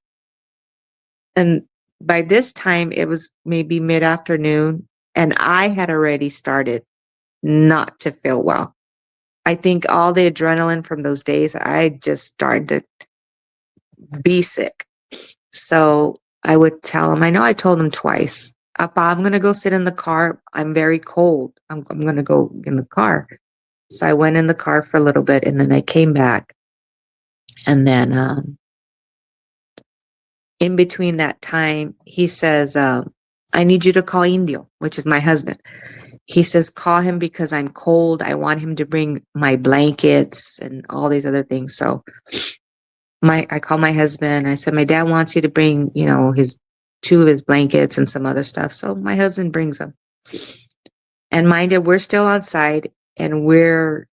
And by this time, it was maybe mid-afternoon, and I had already started not to feel well. I think all the adrenaline from those days, I just started to be sick. So I would tell him, I know I told him twice, Appa, I'm going to go sit in the car. I'm very cold. I'm going to go in the car. So I went in the car for a little bit, and then I came back. And then in between that time, he says, I need you to call Indio, which is my husband. He says, call him because I'm cold. I want him to bring my blankets and all these other things. So I called my husband. I said, my dad wants you to bring, his 2 of his blankets and some other stuff. So my husband brings them. And mind you, we're still outside, and we're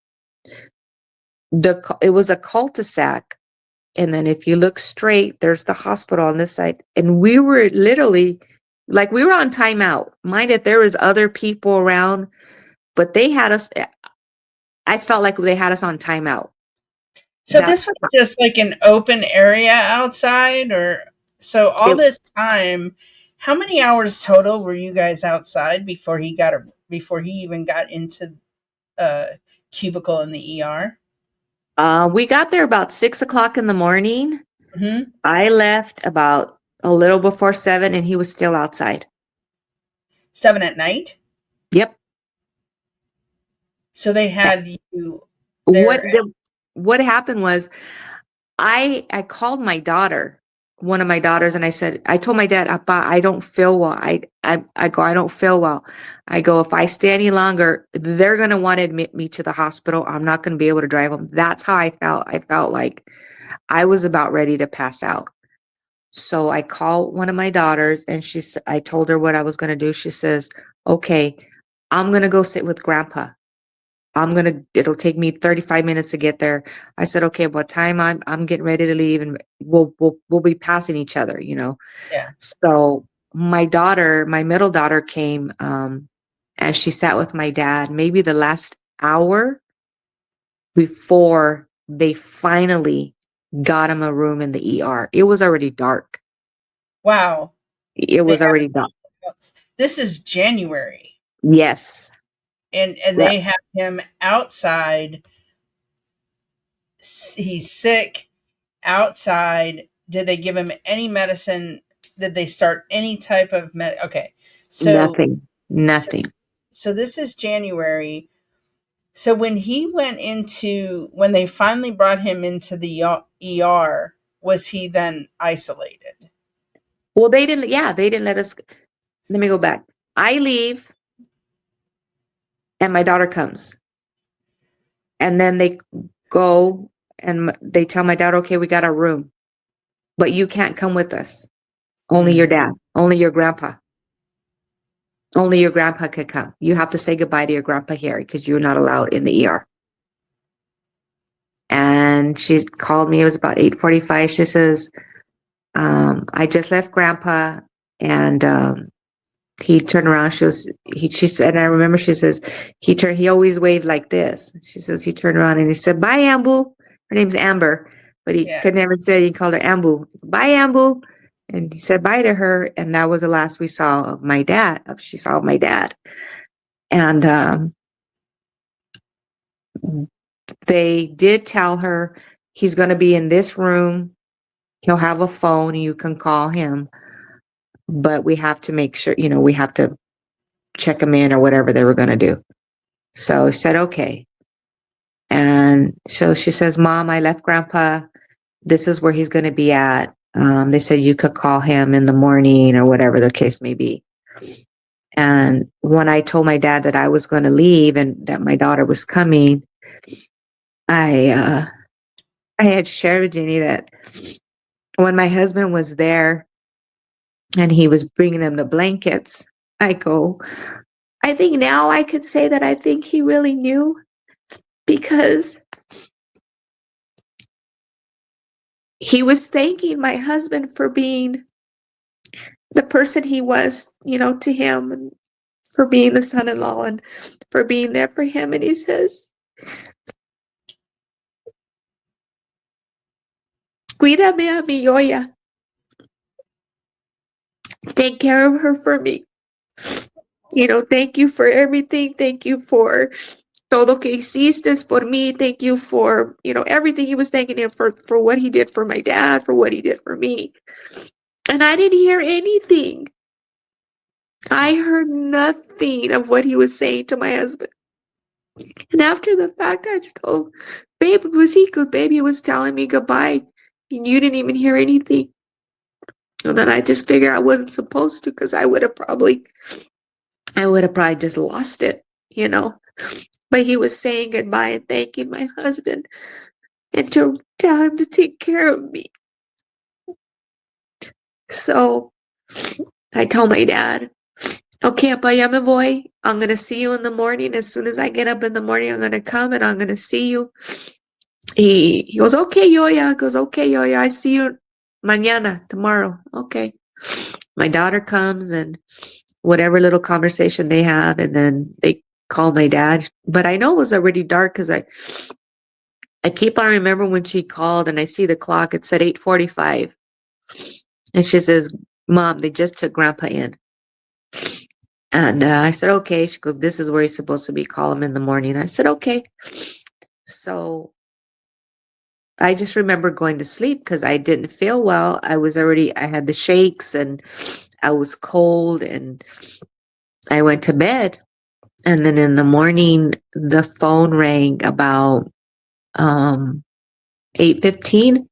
it was a cul-de-sac. And then if you look straight, there's the hospital on this side. And we were literally like, we were on timeout. Mind that there was other people around, but they had us, I felt like they had us on timeout. So this was just like an open area outside, or so all this time, how many hours total were you guys outside before he even got into a cubicle in the ER? We got there about 6 o'clock in the morning. Mm-hmm. I left about a little before 7 and he was still outside. 7 at night? Yep. So they had you What there. what happened was I called my daughter, one of my daughters, and I told my dad, Appa, I don't feel well. I go, I don't feel well. I go, if I stay any longer, they're going to want to admit me to the hospital. I'm not going to be able to drive them. That's how I felt. I felt like I was about ready to pass out. So I called one of my daughters and I told her what I was going to do. She says, okay, I'm going to go sit with grandpa. It'll take me 35 minutes to get there. I said, okay, what time I'm getting ready to leave and we'll be passing each other, you know? Yeah. So my middle daughter came, and she sat with my dad maybe the last hour before they finally got him a room in the ER. It was already dark. Wow. It They was already dark. This is January. Yes. And Yeah. they have him outside. He's sick outside. Did they give him any medicine? Did they start any type of Okay. So, so Nothing. so this is January. So when they finally brought him into the ER, was he then isolated? Well, they didn't let us. Let me go back. I leave and my daughter comes. And then they go and they tell my dad, okay, we got our room, but you can't come with us. Only your dad, only your grandpa. Only your grandpa could come. You have to say goodbye to your grandpa here because you're not allowed in the ER. And she called me. It was about 8:45. She says, I just left grandpa and he turned around. She said, and I remember she says, he always waved like this. She says, he turned around and he said, bye, Ambu. Her name's Amber, but he could never say, he called her Ambu. Bye, Ambu. And he said bye to her. And that was the last we saw of my dad. She saw my dad. And they did tell her he's going to be in this room. He'll have a phone and you can call him. But we have to make sure, we have to check him in or whatever they were going to do. So I said, okay. And so she says, Mom, I left grandpa. This is where he's going to be at. They said you could call him in the morning or whatever the case may be. And when I told my dad that I was going to leave and that my daughter was coming, I had shared with Jenny that when my husband was there and he was bringing them the blankets, I go, I think now I could say that I think he really knew because he was thanking my husband for being the person he was, to him and for being the son-in-law and for being there for him. And he says, cuídame a mi Yoya. Take care of her for me. Thank you for everything. Thank you for todo que hiciste por mí. Thank you for, everything. He was thanking him for what he did for my dad, for what he did for me. And I didn't hear anything. I heard nothing of what he was saying to my husband. And after the fact, I just told, babe, was he good? Baby was telling me goodbye. And you didn't even hear anything. And then I just figured I wasn't supposed to because I would have probably just lost it, But he was saying goodbye and thanking my husband and to tell him to take care of me. So I told my dad, okay, Appa, ya me voy. I'm going to see you in the morning. As soon as I get up in the morning, I'm going to come and I'm going to see you. he goes, okay, Yoya. Goes, okay, Yoya. I see you mañana, tomorrow. Okay. My daughter comes and whatever little conversation they have, and then they call my dad. But I know it was already dark because I keep on remember when she called and I see the clock. It said 8:45, and she says, "Mom, they just took Grandpa in." And I said, "Okay." She goes, "This is where he's supposed to be. Call him in the morning." I said, "Okay." So I just remember going to sleep because I didn't feel well. I had the shakes and I was cold, and I went to bed. And then in the morning, the phone rang about 8:15,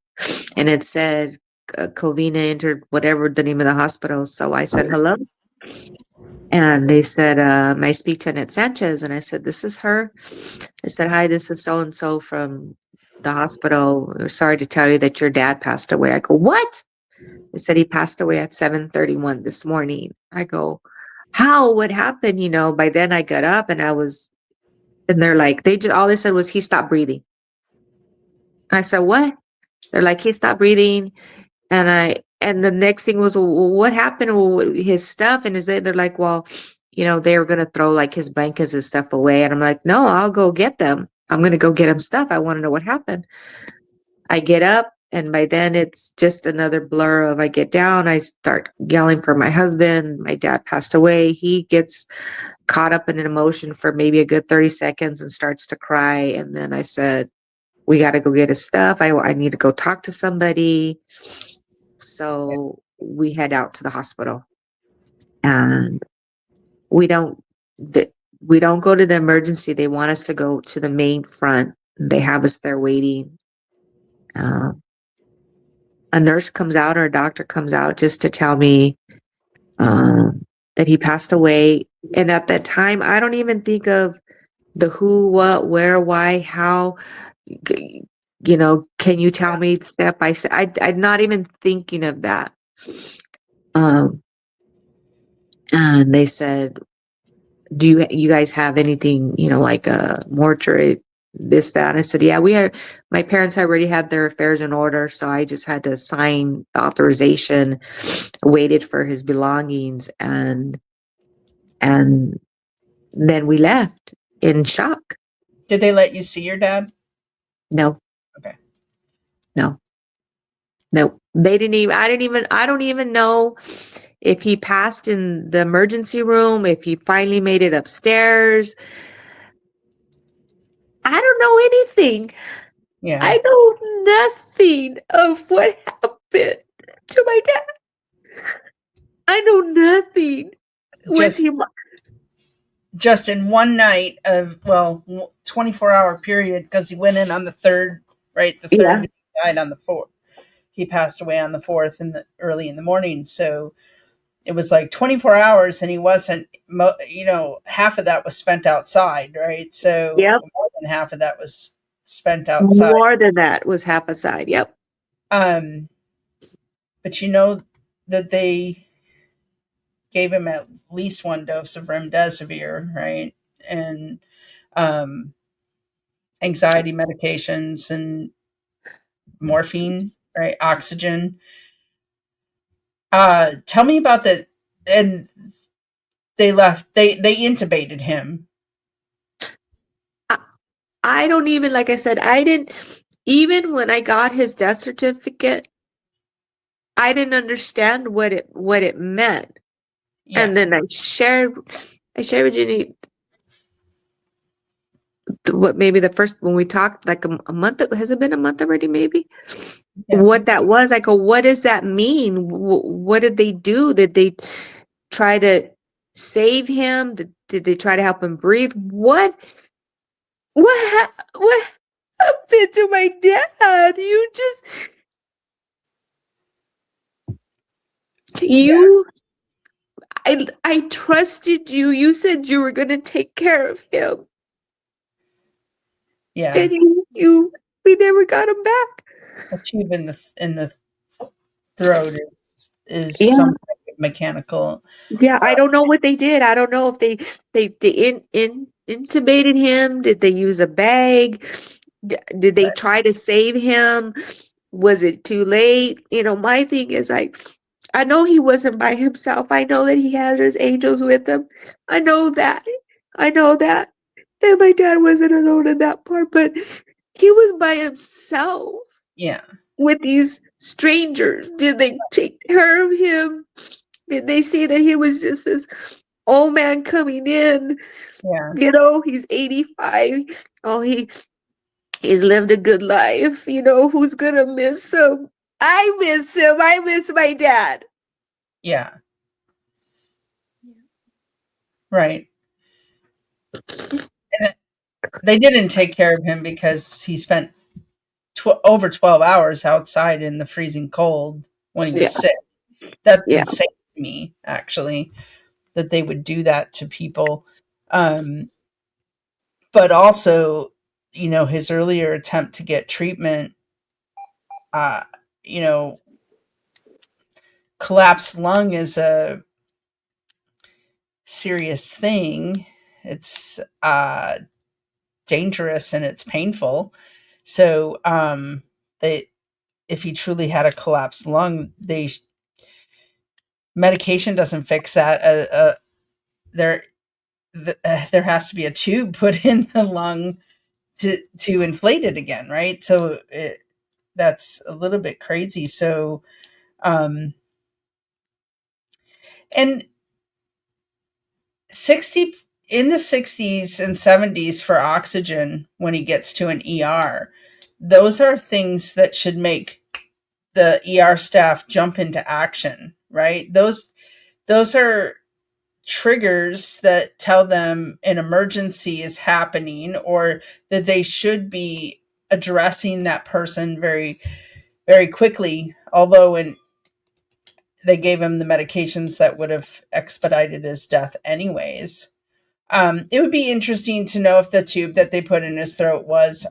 and it said Covina entered whatever the name of the hospital. So I said hello, and they said, "I speak to Annette Sanchez?" And I said, "This is her." I said, "Hi, this is so and so from the hospital. We're sorry to tell you that your dad passed away." I go, "What?" They said he passed away at 7:31 this morning. I go, "How? What happened?" By then I got up and and they're like, all they said was he stopped breathing. I said, "What?" They're like, he stopped breathing. And the next thing was, well, what happened with his stuff in his bed? They're like, well, they were going to throw like his blankets and stuff away. And I'm like, no, I'll go get them. I'm going to go get him stuff. I want to know what happened. I get up, and by then it's just another blur of I get down. I start yelling for my husband. My dad passed away. He gets caught up in an emotion for maybe a good 30 seconds and starts to cry. And then I said, we got to go get his stuff. I need to go talk to somebody. So we head out to the hospital, and we don't we don't go to the emergency. They want us to go to the main front. They have us there waiting. A nurse comes out or a doctor comes out just to tell me that he passed away. And at that time, I don't even think of the who, what, where, why, how. Can you tell me step by step? I'm not even thinking of that. And they said, do you guys have anything, like a mortuary, this, that? And I said, yeah, my parents already had their affairs in order. So I just had to sign the authorization, waited for his belongings, and then we left in shock. Did they let you see your dad? No, Okay. no, no. They didn't even, I don't even know if he passed in the emergency room, if he finally made it upstairs. I don't know anything. Yeah. I know nothing of what happened to my dad. I know nothing. Was Just he? just in one night of 24-hour period, because he went in on the third, right? The Yeah. third, he died on the fourth. He passed away on the fourth in the early in the morning. So it was like 24 hours, and he wasn't. Half of that was spent outside, right? So Yep. more than half of that was spent outside. More than that was half a side. Yep. Um, but you know that they gave him at least one dose of remdesivir, right? And um, anxiety medications and morphine, right? Oxygen. Tell me about the and they left. They intubated him. I, I don't even, like I said, I didn't, even when I got his death certificate, I didn't understand what it meant. Yeah, And then I shared with Jenny what maybe the first when we talked like a month. Has it been a month already? Maybe yeah. what that was. I go, what does that mean? What did they do? Did they try to save him? Did they try to help him breathe? What happened to my dad? Yeah, You I trusted you. You said you were gonna take care of him, yeah. and we never got him back. A tube in the throat is Yeah. some type of mechanical. Yeah, I don't know what they did. I don't know if they intubated him. Did they use a bag? Did they try to save him? Was it too late? My thing is I know he wasn't by himself. I know that he had his angels with him. I know that. I know that. That my dad wasn't alone in that part, but he was by himself Yeah. with these strangers. Did they take care of him? Did they see that he was just this old man coming in? Yeah. He's 85. Oh, he's lived a good life. Who's gonna miss him? I miss him. I miss my dad. Yeah. Right. And they didn't take care of him because he spent over 12 hours outside in the freezing cold when he was Yeah, sick. That's yeah. insane to me, actually, that they would do that to people. Um, but also, his earlier attempt to get treatment, uh, you know, collapsed lung is a serious thing. It's dangerous and it's painful. So, they, if he truly had a collapsed lung, medication doesn't fix that. There, there has to be a tube put in the lung to inflate it again, right? So that's a little bit crazy. So, um, and 60 in the 60s and 70s for oxygen when he gets to an ER, those are things that should make the ER staff jump into action, right? Those are triggers that tell them an emergency is happening or that they should be addressing that person very, very quickly. Although when they gave him the medications that would have expedited his death anyways. It would be interesting to know if the tube that they put in his throat was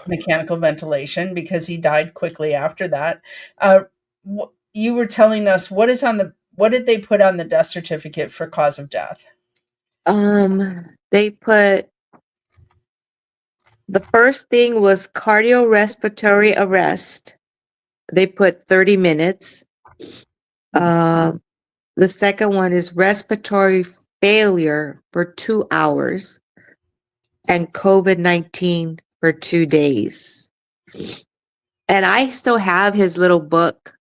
mechanical ventilation because he died quickly after that. You were telling us what did they put on the death certificate for cause of death? They put the first thing was cardiorespiratory arrest. They put 30 minutes. Um, the second one is respiratory failure for 2 hours and COVID-19 for 2 days. And I still have his little book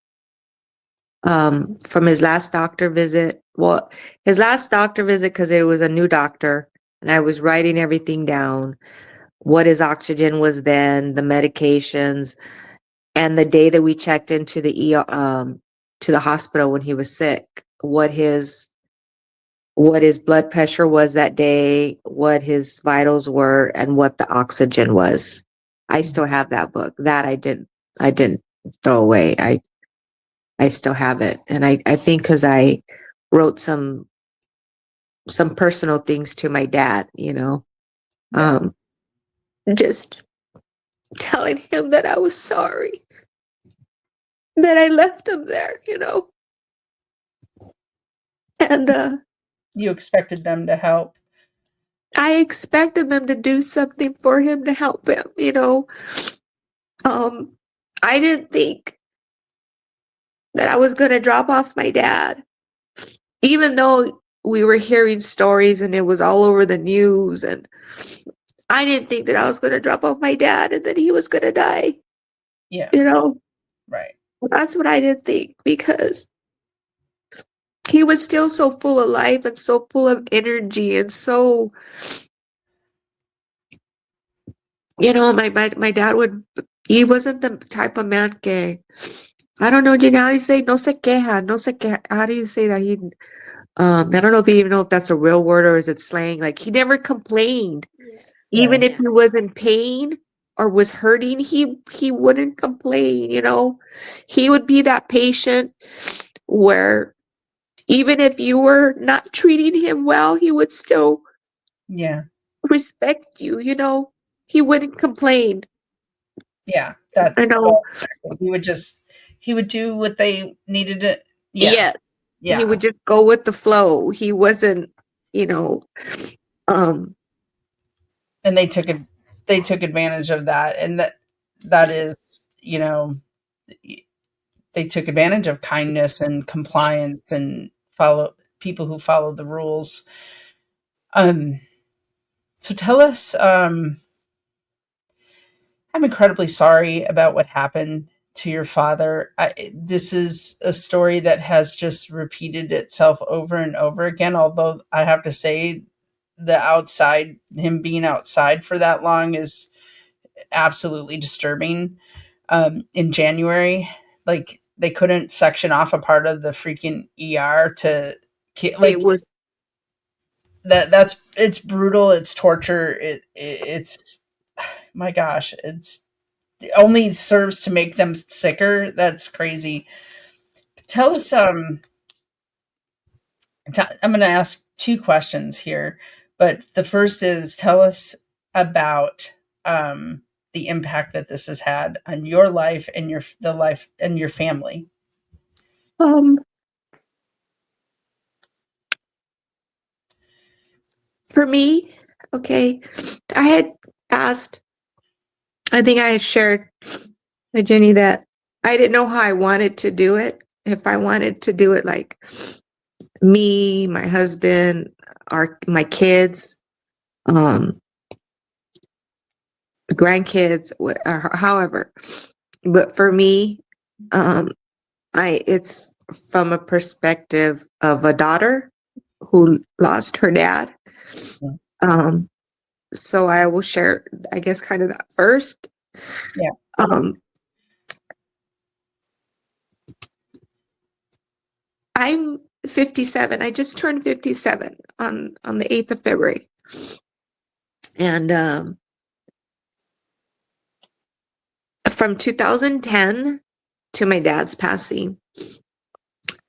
from his last doctor visit. Well, his last doctor visit, because it was a new doctor, and I was writing everything down, what his oxygen was then, the medications, and the day that we checked into the to the hospital when he was sick, what his blood pressure was that day, what his vitals were, and what the oxygen was. I still have that book. That I didn't throw away. I still have it. And I think because I wrote some personal things to my dad, Yeah. just telling him that I was sorry that I left him there, and You expected them to help. I expected them to do something for him to help him. Um, I didn't think that I was going to drop off my dad, even though we were hearing stories and it was all over the news. And I didn't think that I was going to drop off my dad and that he was going to die. Yeah. You know, Right. that's what I didn't think, because he was still so full of life and so full of energy and so, my dad he wasn't the type of man que, I don't know, Gina, how do you say, no se queja, no se queja, how do you say that? I don't know if you even know if that's a real word or is it slang. Like, he never complained. Yeah. Even if he was in pain or was hurting, he wouldn't complain. He would be that patient where even if you were not treating him well, he would still Yeah. respect you. He wouldn't complain. Yeah. That I know. well, he would do what they needed to. Yeah. Yeah. He Yeah. would just go with the flow. He wasn't, you know, um, And they took it. they took advantage of that, and that is, they took advantage of kindness and compliance and follow people who follow the rules. Um, so tell us. I'm incredibly sorry about what happened to your father. This is a story that has just repeated itself over and over again. Although I have to say, him being outside for that long is absolutely disturbing. In January, like they couldn't section off a part of the freaking ER to It like was it's brutal. It's torture. It's my gosh. It only serves to make them sicker. That's crazy. Tell us. I'm going to ask two questions here, but the first is tell us about the impact that this has had on your life and the life and your family. um for me, okay. I had asked, I think I had shared with Jenny that I didn't know how I wanted to do it. If I wanted to do it like me, my husband, my kids, um, grandkids, or however. But for me, um, it's from a perspective of a daughter who lost her dad. Yeah. Um, so I will share, I guess, kind of that first. Yeah. Um, I'm 57. I just turned 57 on the 8th of February. And from 2010 to my dad's passing,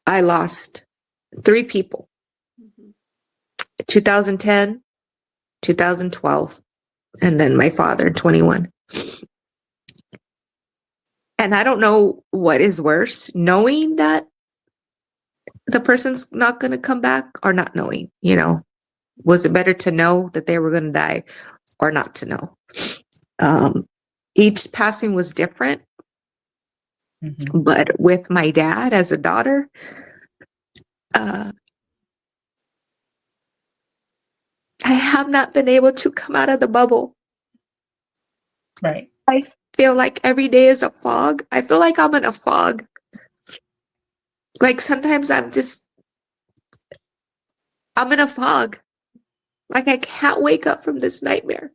I lost 3 people. 2010, 2012, and then my father in 21. And I don't know what is worse, knowing that the person's not going to come back or not knowing, was it better to know that they were going to die or not to know? Each passing was different, but with my dad as a daughter, I have not been able to come out of the bubble. Right. I feel like every day is a fog. I feel like I'm in a fog. Like sometimes I'm in a fog. Like I can't wake up from this nightmare.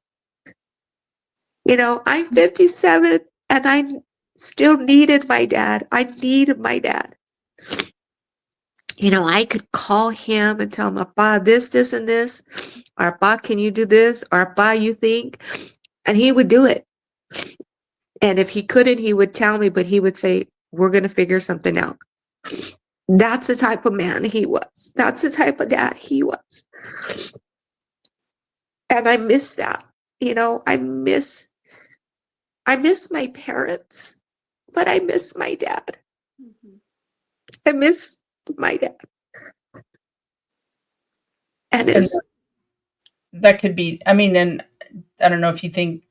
I'm 57 and I still needed my dad. I needed my dad. I could call him and tell him, "Papa, this, and this." Or, "Papa, can you do this?" Or, "Papa, you think?" And he would do it. And if he couldn't, he would tell me, but he would say, "We're going to figure something out." That's the type of man he was. That's the type of dad he was. And I miss that. I miss my parents, but I miss my dad. I miss my dad. And And that could be, I mean, and I don't know if you think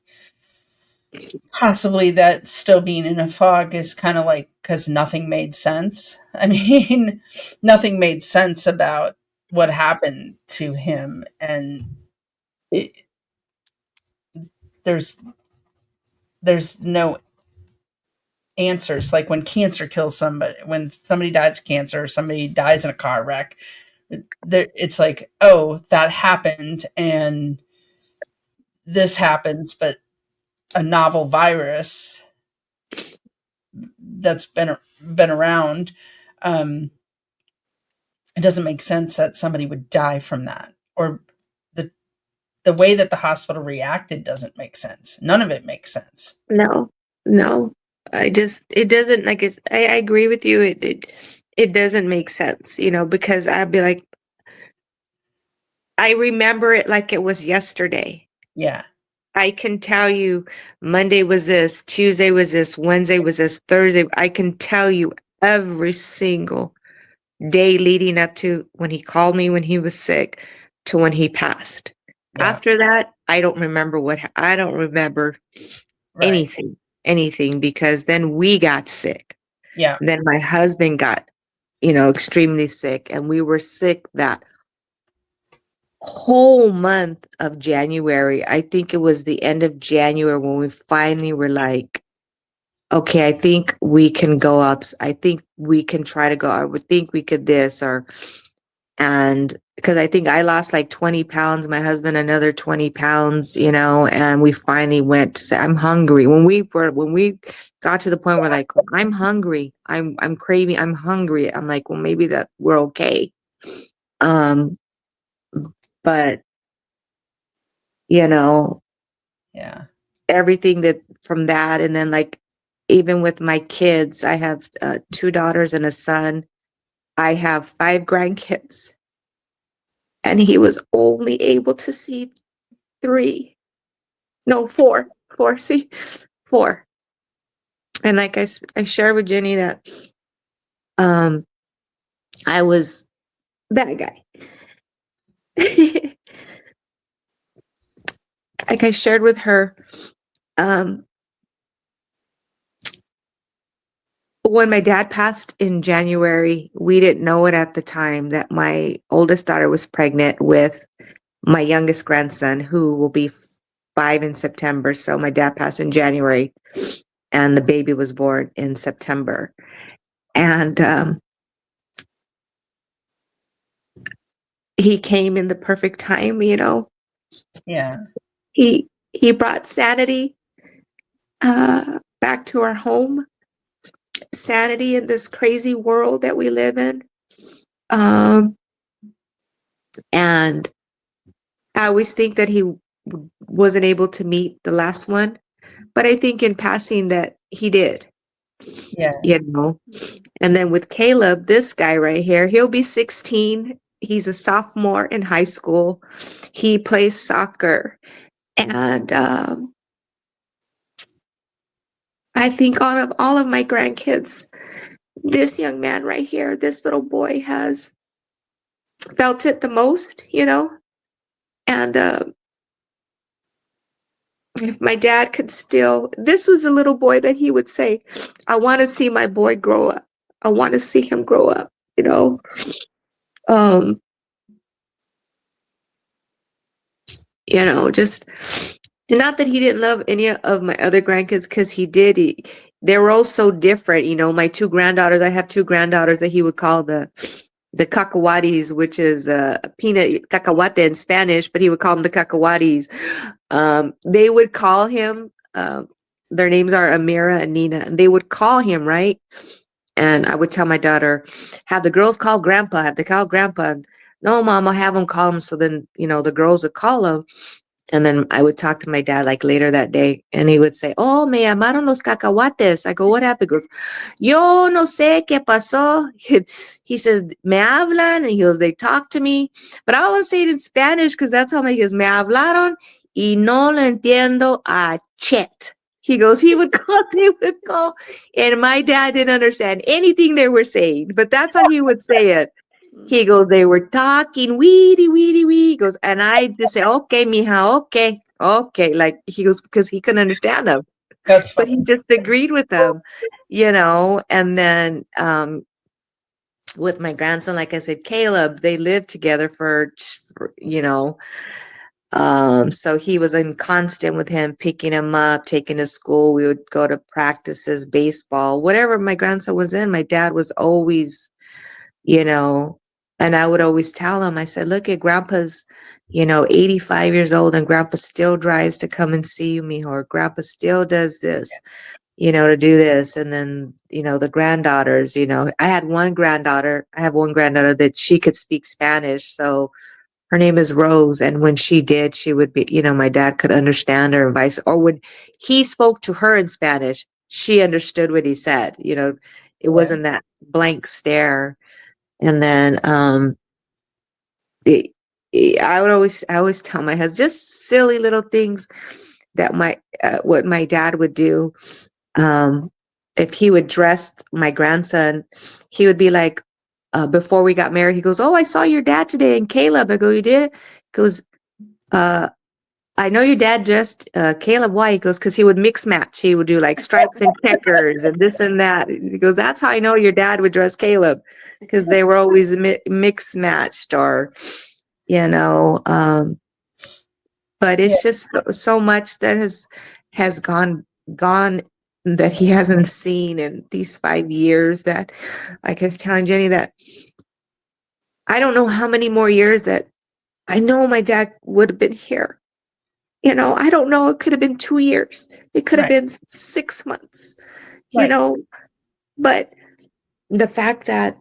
possibly that still being in a fog is kind of like because nothing made sense. I mean, nothing made sense about what happened to him. And it, there's, there's no answers. Like when cancer kills somebody, when somebody dies of cancer, or somebody dies in a car wreck, it's like, oh, that happened and this happens, but a novel virus that's been around, um, it doesn't make sense that somebody would die from that, or the the way that the hospital reacted doesn't make sense. None of it makes sense. no, no. It doesn't, like, I agree with you. It doesn't make sense, because I'd be like, I remember it like it was yesterday. Yeah. I can tell you Monday was this, Tuesday was this, Wednesday was this, Thursday. I can tell you every single day leading up to when he called me when he was sick to when he passed. Yeah. After that, I don't remember I don't remember Right. anything because then we got sick. Yeah. Then my husband got, extremely sick, and we were sick that whole month of January. I think it was the end of January when we finally were like, okay, I think we can go out. I think we can try to go. I would think we could this and because I think I lost like 20 pounds, my husband another 20 pounds, and we finally went to say, I'm hungry. When we got to the point where like, I'm hungry, I'm craving, I'm hungry. I'm like, well, maybe that we're okay. Um, but you know, Yeah. everything that from that, and then like, even with my kids, I have 2 daughters and a son. I have 5 grandkids, and he was only able to see 3. No, 4. 4, see? 4. And like I shared with Jenny that um I was that guy. Like I shared with her, um when my dad passed in January, we didn't know it at the time that my oldest daughter was pregnant with my youngest grandson, who will be 5 in September. So my dad passed in January, and the baby was born in September. And he came in the perfect time. Yeah. He brought sanity back to our home, sanity in this crazy world that we live in. And I always think that he wasn't able to meet the last one, but I think in passing that he did, Yeah. you know. And then with Caleb, this guy right here, he'll be 16. He's a sophomore in high school. He plays soccer. And I think all of my grandkids, this young man right here, this little boy has felt it the most. And if my dad could still, this was a little boy that he would say, I want to see my boy grow up. I want to see him grow up. Um, just not that he didn't love any of my other grandkids, because he did. They were all so different. My 2 granddaughters, I have 2 granddaughters that he would call the cacahuates, which is peanut cacahuate in Spanish, but he would call them the cacahuates. They would call him, their names are Amira and Nina, and they would call him, right? And I would tell my daughter, have the girls call grandpa, have they call grandpa. No, mom, I'll have them call him. So then, the girls would call him. And then I would talk to my dad like later that day, and he would say, oh, me llamaron los cacahuates. I go, what happened? He goes, yo no sé qué pasó. He says, me hablan. And he goes, they talk to me. But I always say it in Spanish because that's how he goes, me hablaron y no lo entiendo a chet. He goes, he would call. And my dad didn't understand anything they were saying, but that's how he would say it. He goes, they were talking, weedy, weedy, wee. He goes, and I just say, okay, mija, okay, okay. Like, he goes, because he couldn't understand them, That's but he funny. just agreed with them. And then with my grandson, like I said, Caleb, they lived together so he was in constant with him, picking him up, taking to school. We would go to practices, baseball, whatever my grandson was in. My dad was always, and I would always tell him, I said, look at grandpa's, 85 years old, and grandpa still drives to come and see me, or grandpa still does this, to do this. And then, the granddaughters, I have one granddaughter that she could speak Spanish. So her name is Rose. And when she did, she would be, my dad could understand her, and or when he spoke to her in Spanish, she understood what he said. It Yeah. wasn't that blank stare. And then I always tell my husband just silly little things that what my dad would do. If he would dress my grandson, he would be like, before we got married, he goes, oh, I saw your dad today, and Caleb. I go, you did? He goes, I know your dad dressed Caleb white. He goes, because he would mix match. He would do like stripes and checkers and this and that. He goes, that's how I know your dad would dress Caleb, because they were always mix matched, or, you know, but Yeah, it's just so much that has gone that he hasn't seen in these 5 years, that, like I was telling Jenny, that I don't know how many more years that I know my dad would have been here. I don't know. It could have been 2 years. It could have right, been 6 months, you right. know, but the fact that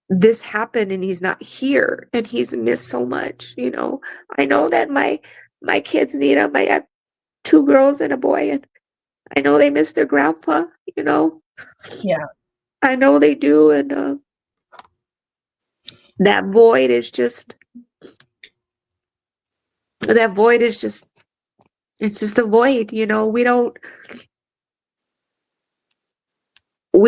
this happened and he's not here and he's missed so much, I know that my kids need him. I have two girls and a boy, and I know they miss their grandpa, you know, Yeah, I know they do. And that void is just, that void is just, it's just a void, we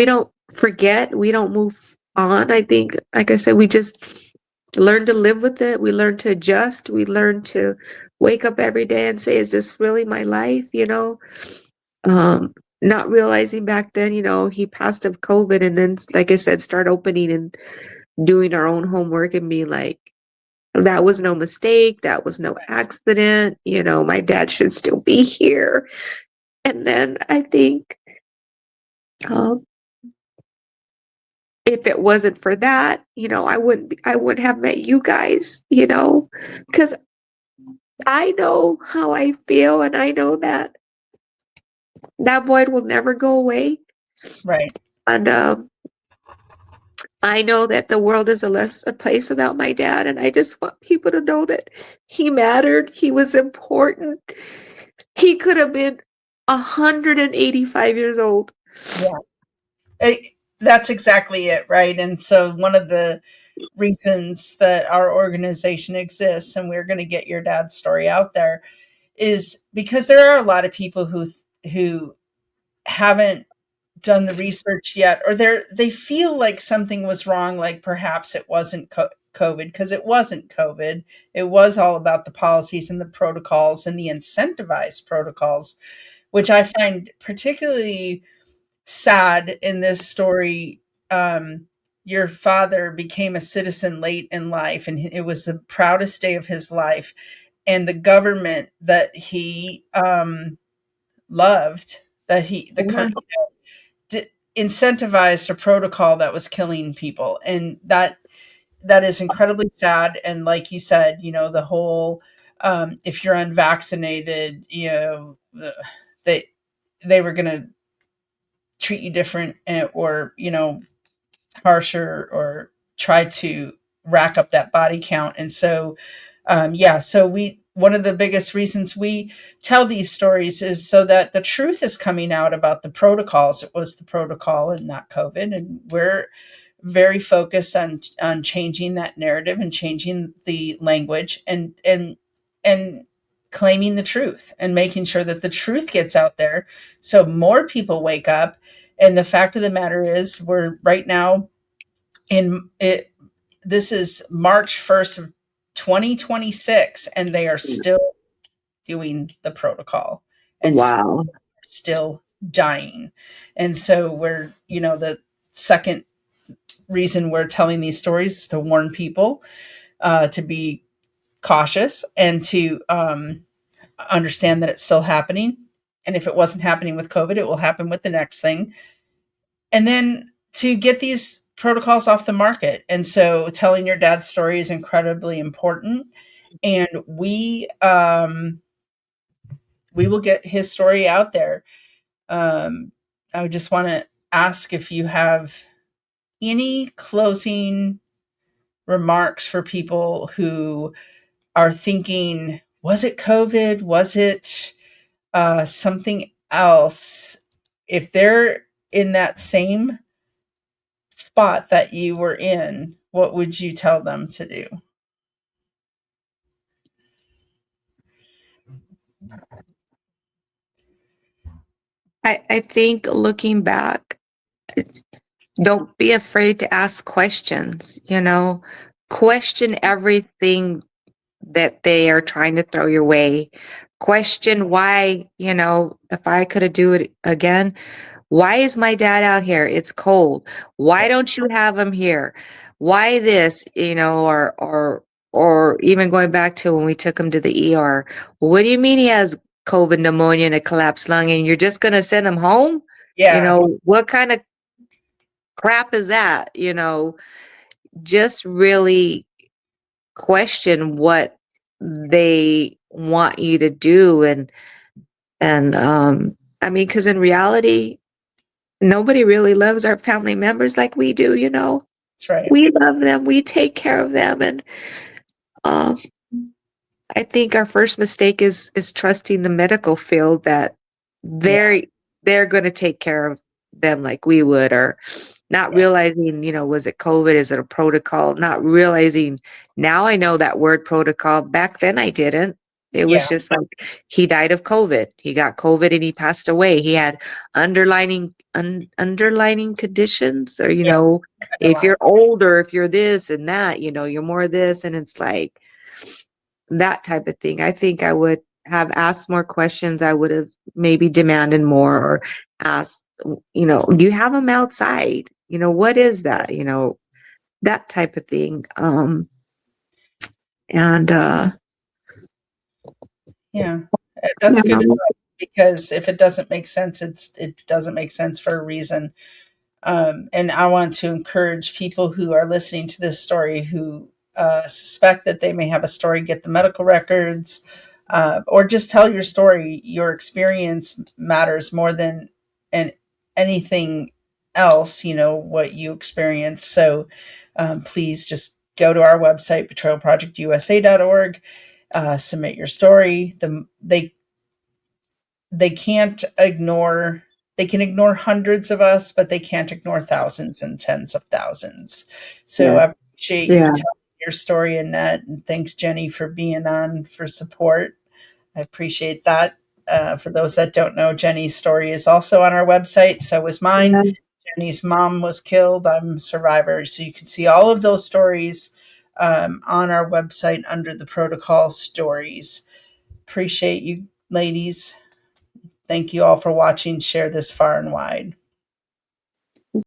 don't forget, we don't move on. I think, like I said, we just learn to live with it. We learn to adjust. We learn to wake up every day and say, is this really my life? Not realizing back then, he passed of COVID, and then, like I said, start opening and doing our own homework and being like, that was no mistake. That was no accident. My dad should still be here. And then I think, um, if it wasn't for that, I wouldn't have met you guys, because I know how I feel, and I know that that void will never go away. right. And I know that the world is a place without my dad, and I just want people to know that he mattered. He was important. He could have been 185 years old. Yeah. That's exactly it, right? And so one of the reasons that our organization exists, and we're going to get your dad's story out there, is because there are a lot of people who haven't done the research yet, or they feel like something was wrong, like perhaps it wasn't COVID, because it wasn't COVID. It was all about the policies and the protocols and the incentivized protocols, which I find particularly sad in this story. Your father became a citizen late in life, and it was the proudest day of his life. And the government that he loved, the Yeah. country, incentivized a protocol that was killing people, and that is incredibly sad. And like you said, the whole if you're unvaccinated, they they were going to treat you different, or harsher, or try to rack up that body count. And so, yeah, so we one of the biggest reasons we tell these stories is so that the truth is coming out about the protocols. It was the protocol and not COVID, and we're very focused on changing that narrative and changing the language, and claiming the truth and making sure that the truth gets out there so more people wake up. And the fact of the matter is, we're right now in it. This is March 1st of 2026, and they are still doing the protocol, and Wow. still dying. And so we're, the second reason we're telling these stories is to warn people, to be cautious, and to understand that it's still happening. And if it wasn't happening with COVID, it will happen with the next thing. And then to get these protocols off the market. And so telling your dad's story is incredibly important. And we will get his story out there. I would just want to ask if you have any closing remarks for people who are thinking, was it COVID? Was it something else? If they're in that same spot that you were in, what would you tell them to do? I think, looking back, don't be afraid to ask questions, question everything that they are trying to throw your way. Question why, if I could have do it again, why is my dad out here? It's cold. Why don't you have him here? Why this, or even going back to when we took him to the ER. What do you mean he has COVID pneumonia and a collapsed lung and you're just going to send him home? Yeah, What kind of crap is that? Just really question what they want you to do. And I mean, because in reality, nobody really loves our family members like we do. that's right. We love them, we take care of them, and um I think our first mistake is trusting the medical field that Yeah, they're going to take care of them like we would, or not yeah, realizing, was it COVID? Is it a protocol? Not realizing now I know that word protocol. Back then I didn't. It was yeah, just like he died of COVID. He got COVID and he passed away. He had underlining conditions, or yeah. if Underline. you're older, if you're this and that, you're more this, and it's like that type of thing. I think I would have asked more questions. I would have maybe demanded more, or asked, do you have them outside? What is that? That type of thing. And Yeah, yeah, that's good advice because if it doesn't make sense, it doesn't make sense for a reason. And I want to encourage people who are listening to this story who suspect that they may have a story, get the medical records, or just tell your story. Your experience matters more than and anything else. What you experience. So please just go to our website, betrayalprojectusa.org, submit your story. They can't ignore they can ignore hundreds of us, but they can't ignore thousands and tens of thousands. So yeah, I appreciate you yeah. telling your story, Annette, and thanks, Jenny, for being on for support. I appreciate that. For those that don't know, Jenny's story is also on our website. So was mine. Yeah. Jenny's mom was killed. I'm a survivor. So you can see all of those stories on our website under the protocol stories. Appreciate you, ladies. Thank you all for watching. Share this far and wide.